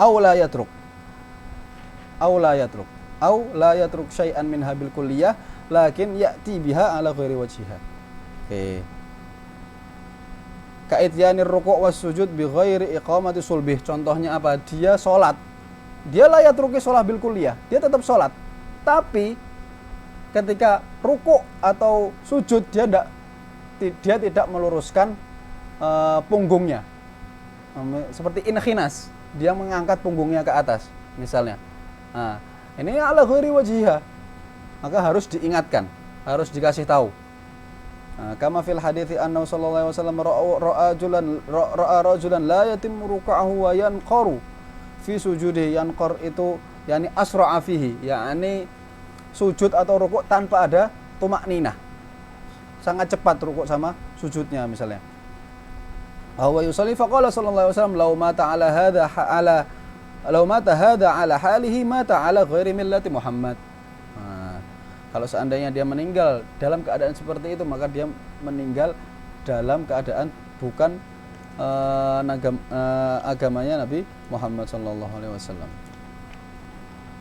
Au la yatruk. Au la yatruk syai'an minha bil kulliyah lakin ya'ti biha ala ghairi wajhiha. Oke. Ka'ityanir ruku' was sujud bi ghairi iqamati sulbih. Contohnya apa? Dia sholat. Dia la yatruki sholah bil kulliyah. Dia tetap sholat. Tapi ketika ruku' atau sujud dia tidak meluruskan punggungnya. Seperti inkhinas. Dia mengangkat punggungnya ke atas misalnya. Nah, ini ala ghairi wajhiha. Maka harus diingatkan, harus dikasih tahu. Kama fil hadithi annahu sallallahu alaihi wasallam ra'a rajulan la yatimmu ruk'ahu wa yanqaru fi sujudihi. Yanqar itu yakni asra'a fihi, yakni sujud atau rukuk tanpa ada tumakninah. Sangat cepat rukuk sama sujudnya misalnya. Wa yusalli faqala sallallahu alaihi wasallam law mata hadha ala halihi mata ala ghairi millati Muhammad. Kalau seandainya dia meninggal dalam keadaan seperti itu, maka dia meninggal dalam keadaan bukan agamanya Nabi Muhammad sallallahu alaihi wasallam.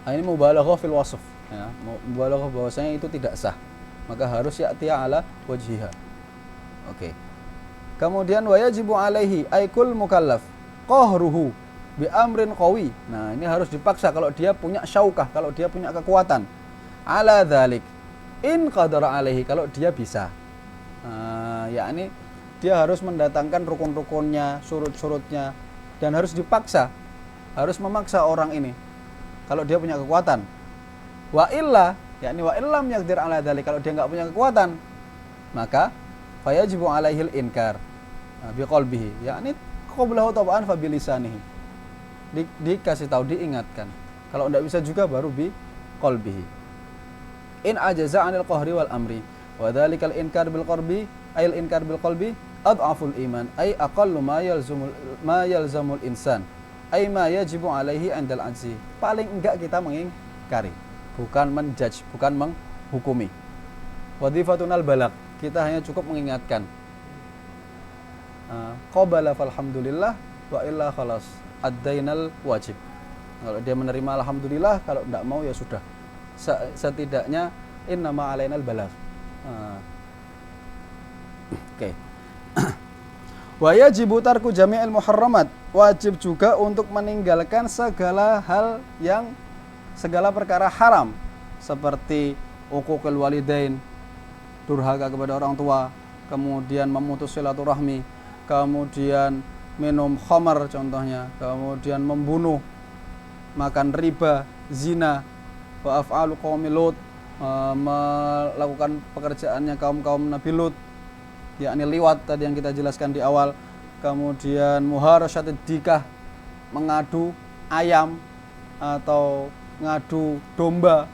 Ini mubalaghah fil wasf, ya, mubalaghah bahwasanya itu tidak sah. Maka harus ya'tiya ala wajhiha. Oke. Kemudian wa yajibu alaihi aikul mukallaf qahruhu bi amrin qawi. Nah, ini harus dipaksa kalau dia punya syaukah, kalau dia punya kekuatan. Ala dzalik in qadara alaihi, kalau dia bisa. Yakni dia harus mendatangkan rukun-rukunnya, surut-surutnya, dan harus dipaksa, harus memaksa orang ini kalau dia punya kekuatan. Wa illa, yakni wa illam yaqdir ala dzalik, kalau dia enggak punya kekuatan, maka fayajibu alaihil inkar biqalbihi, yakni qablahu tab'an fa bilisanihi. Dikasih tahu, diingatkan. Kalau enggak bisa juga baru bi qalbihi. In ajaza 'anil qahri wal amri wa dzalikal inkar bil qalbi ayil inkar bil qalbi ad'aful iman ay aqallu ma yalzamul insan ay ma yajibu alaihi 'indal ajzi. Paling enggak kita mengingkari, bukan menjudge, bukan menghukumi. Wadhifatunal balagh, kita hanya cukup mengingatkan. Qabala falhamdulillah wa illa khalas ad-dainal wajib. Kalau dia menerima alhamdulillah, kalau enggak mau ya sudah. Setidaknya innama alainal balagh. Oke. Wa yajibu tarku jami'il muharramat. Wajib juga untuk meninggalkan segala perkara haram, seperti uququl walidain, durhaka kepada orang tua, kemudian memutus silaturahmi, kemudian minum khamar contohnya, kemudian membunuh, makan riba, zina, wa af'alu qaumi Lut, melakukan pekerjaannya kaum Nabi Lut, yakni liwat tadi yang kita jelaskan di awal, kemudian muharasyatid dikah, mengadu ayam atau ngadu domba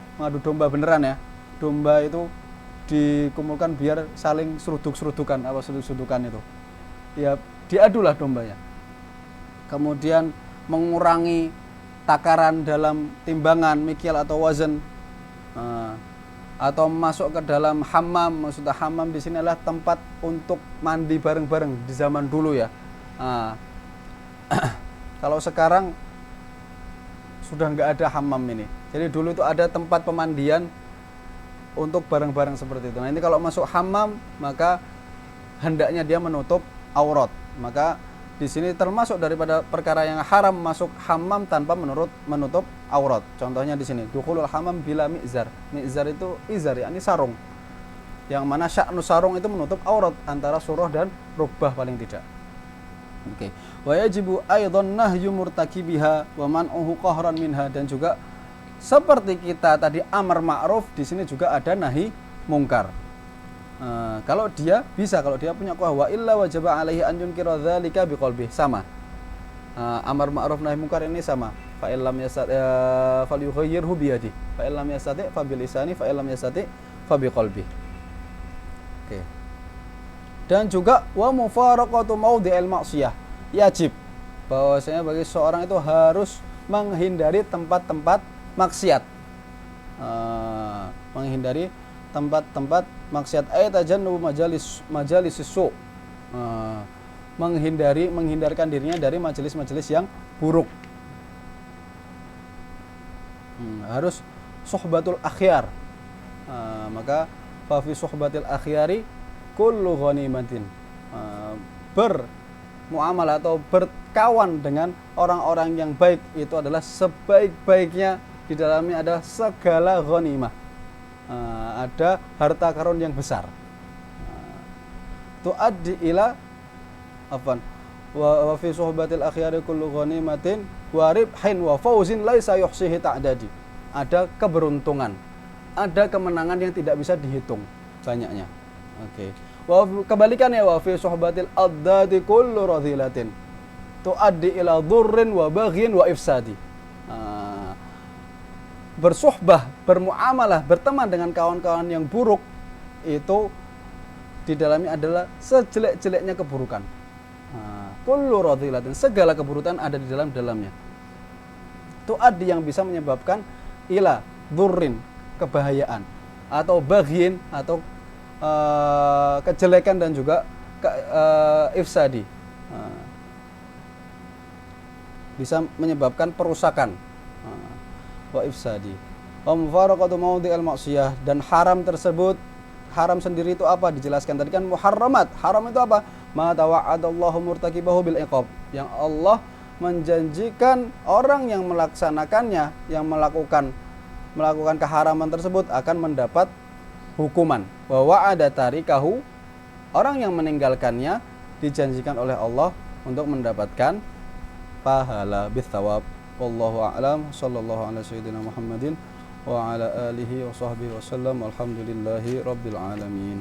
beneran ya. Domba itu dikumpulkan biar saling seruduk-serudukan, seruduk-serudukan itu. Ya, diadulah dombanya. Kemudian mengurangi takaran dalam timbangan, mikyal atau wazan. Atau masuk ke dalam hammam. Maksudnya hammam di sini adalah tempat untuk mandi bareng-bareng di zaman dulu ya. Kalau sekarang sudah nggak ada hammam ini. Jadi dulu itu ada tempat pemandian untuk bareng-bareng seperti itu. Nah ini kalau masuk hammam maka hendaknya dia menutup aurat. Maka di sini termasuk daripada perkara yang haram masuk hammam tanpa menutup aurat. Contohnya di sini dukhulul hammam bila mi'zar. Mi'zar itu izar, yakni sarung. Yang mana sya'nu sarung itu menutup aurat antara surah dan rukbah paling tidak. Oke. Wa yajibu aidan nahyu murtakibiha wa man'uhu qahran minha, dan juga seperti kita tadi amar ma'ruf, di sini juga ada nahi mungkar. Kalau dia punya kuah, wa illa wajaba alaihi an yunkira dzalika biqalbi, sama. Amar ma'ruf nahi mungkar ini sama. Fa illam yastati falyughayyirhu bi yadihi, fa illam yastati fa bil lisani, fa illam yastati fa biqalbi. Oke. Dan juga wa mufaraqatu maudhi'il ma'siyah, yajib bahwasanya bagi seorang itu harus menghindari tempat-tempat maksiat, menghindari tempat-tempat maksiat, ayatajannu majalis su, menghindarkan dirinya dari majelis-majelis yang buruk. Harus suhbatul akhyar, maka fa fi suhbatil akhyari kullu ghanimatin, bermuamalah atau berkawan dengan orang-orang yang baik itu adalah sebaik-baiknya, di dalamnya ada segala ghanimah, ada harta karun yang besar. Tuaddi ila afan wa fi suhbatil akhyari kullu ghanimatin wa ribhin wa fawzin laisa yuhsihi ta'dadi. Ada keberuntungan, ada kemenangan yang tidak bisa dihitung banyaknya. Oke. Kebalikannya wa fi suhbatil addati kullu radhilatin tuaddi ila dhurrin wa baghin wa ifsadi. Bersuhbah, bermuamalah, berteman dengan kawan-kawan yang buruk itu di dalamnya adalah sejelek-jeleknya keburukan. Kullu radhilatin, segala keburukan ada di dalamnya. Tuaddi yang bisa menyebabkan ila dhurrin, kebahayaan, atau baghin, atau kejelekan, dan juga ifsadi, bisa menyebabkan perusakan, wa ifsadi. Wa mufaraqatu maudhi'il ma'siyah, dan haram tersebut, haram sendiri itu apa? Dijelaskan tadi kan muharramat. Haram itu apa? Ma tawa'adallahu murtakibahu bil iqab, yang Allah menjanjikan orang yang melaksanakannya, yang melakukan keharaman tersebut akan mendapat hukuman. Wa wa'ada tarikahu, orang yang meninggalkannya dijanjikan oleh Allah untuk mendapatkan pahala bitsawab. Wallahu a'lam. Sallallahu ala sayyidina Muhammadin wa ala alihi wa sahbihi wasallam. Alhamdulillahi rabbil alamin.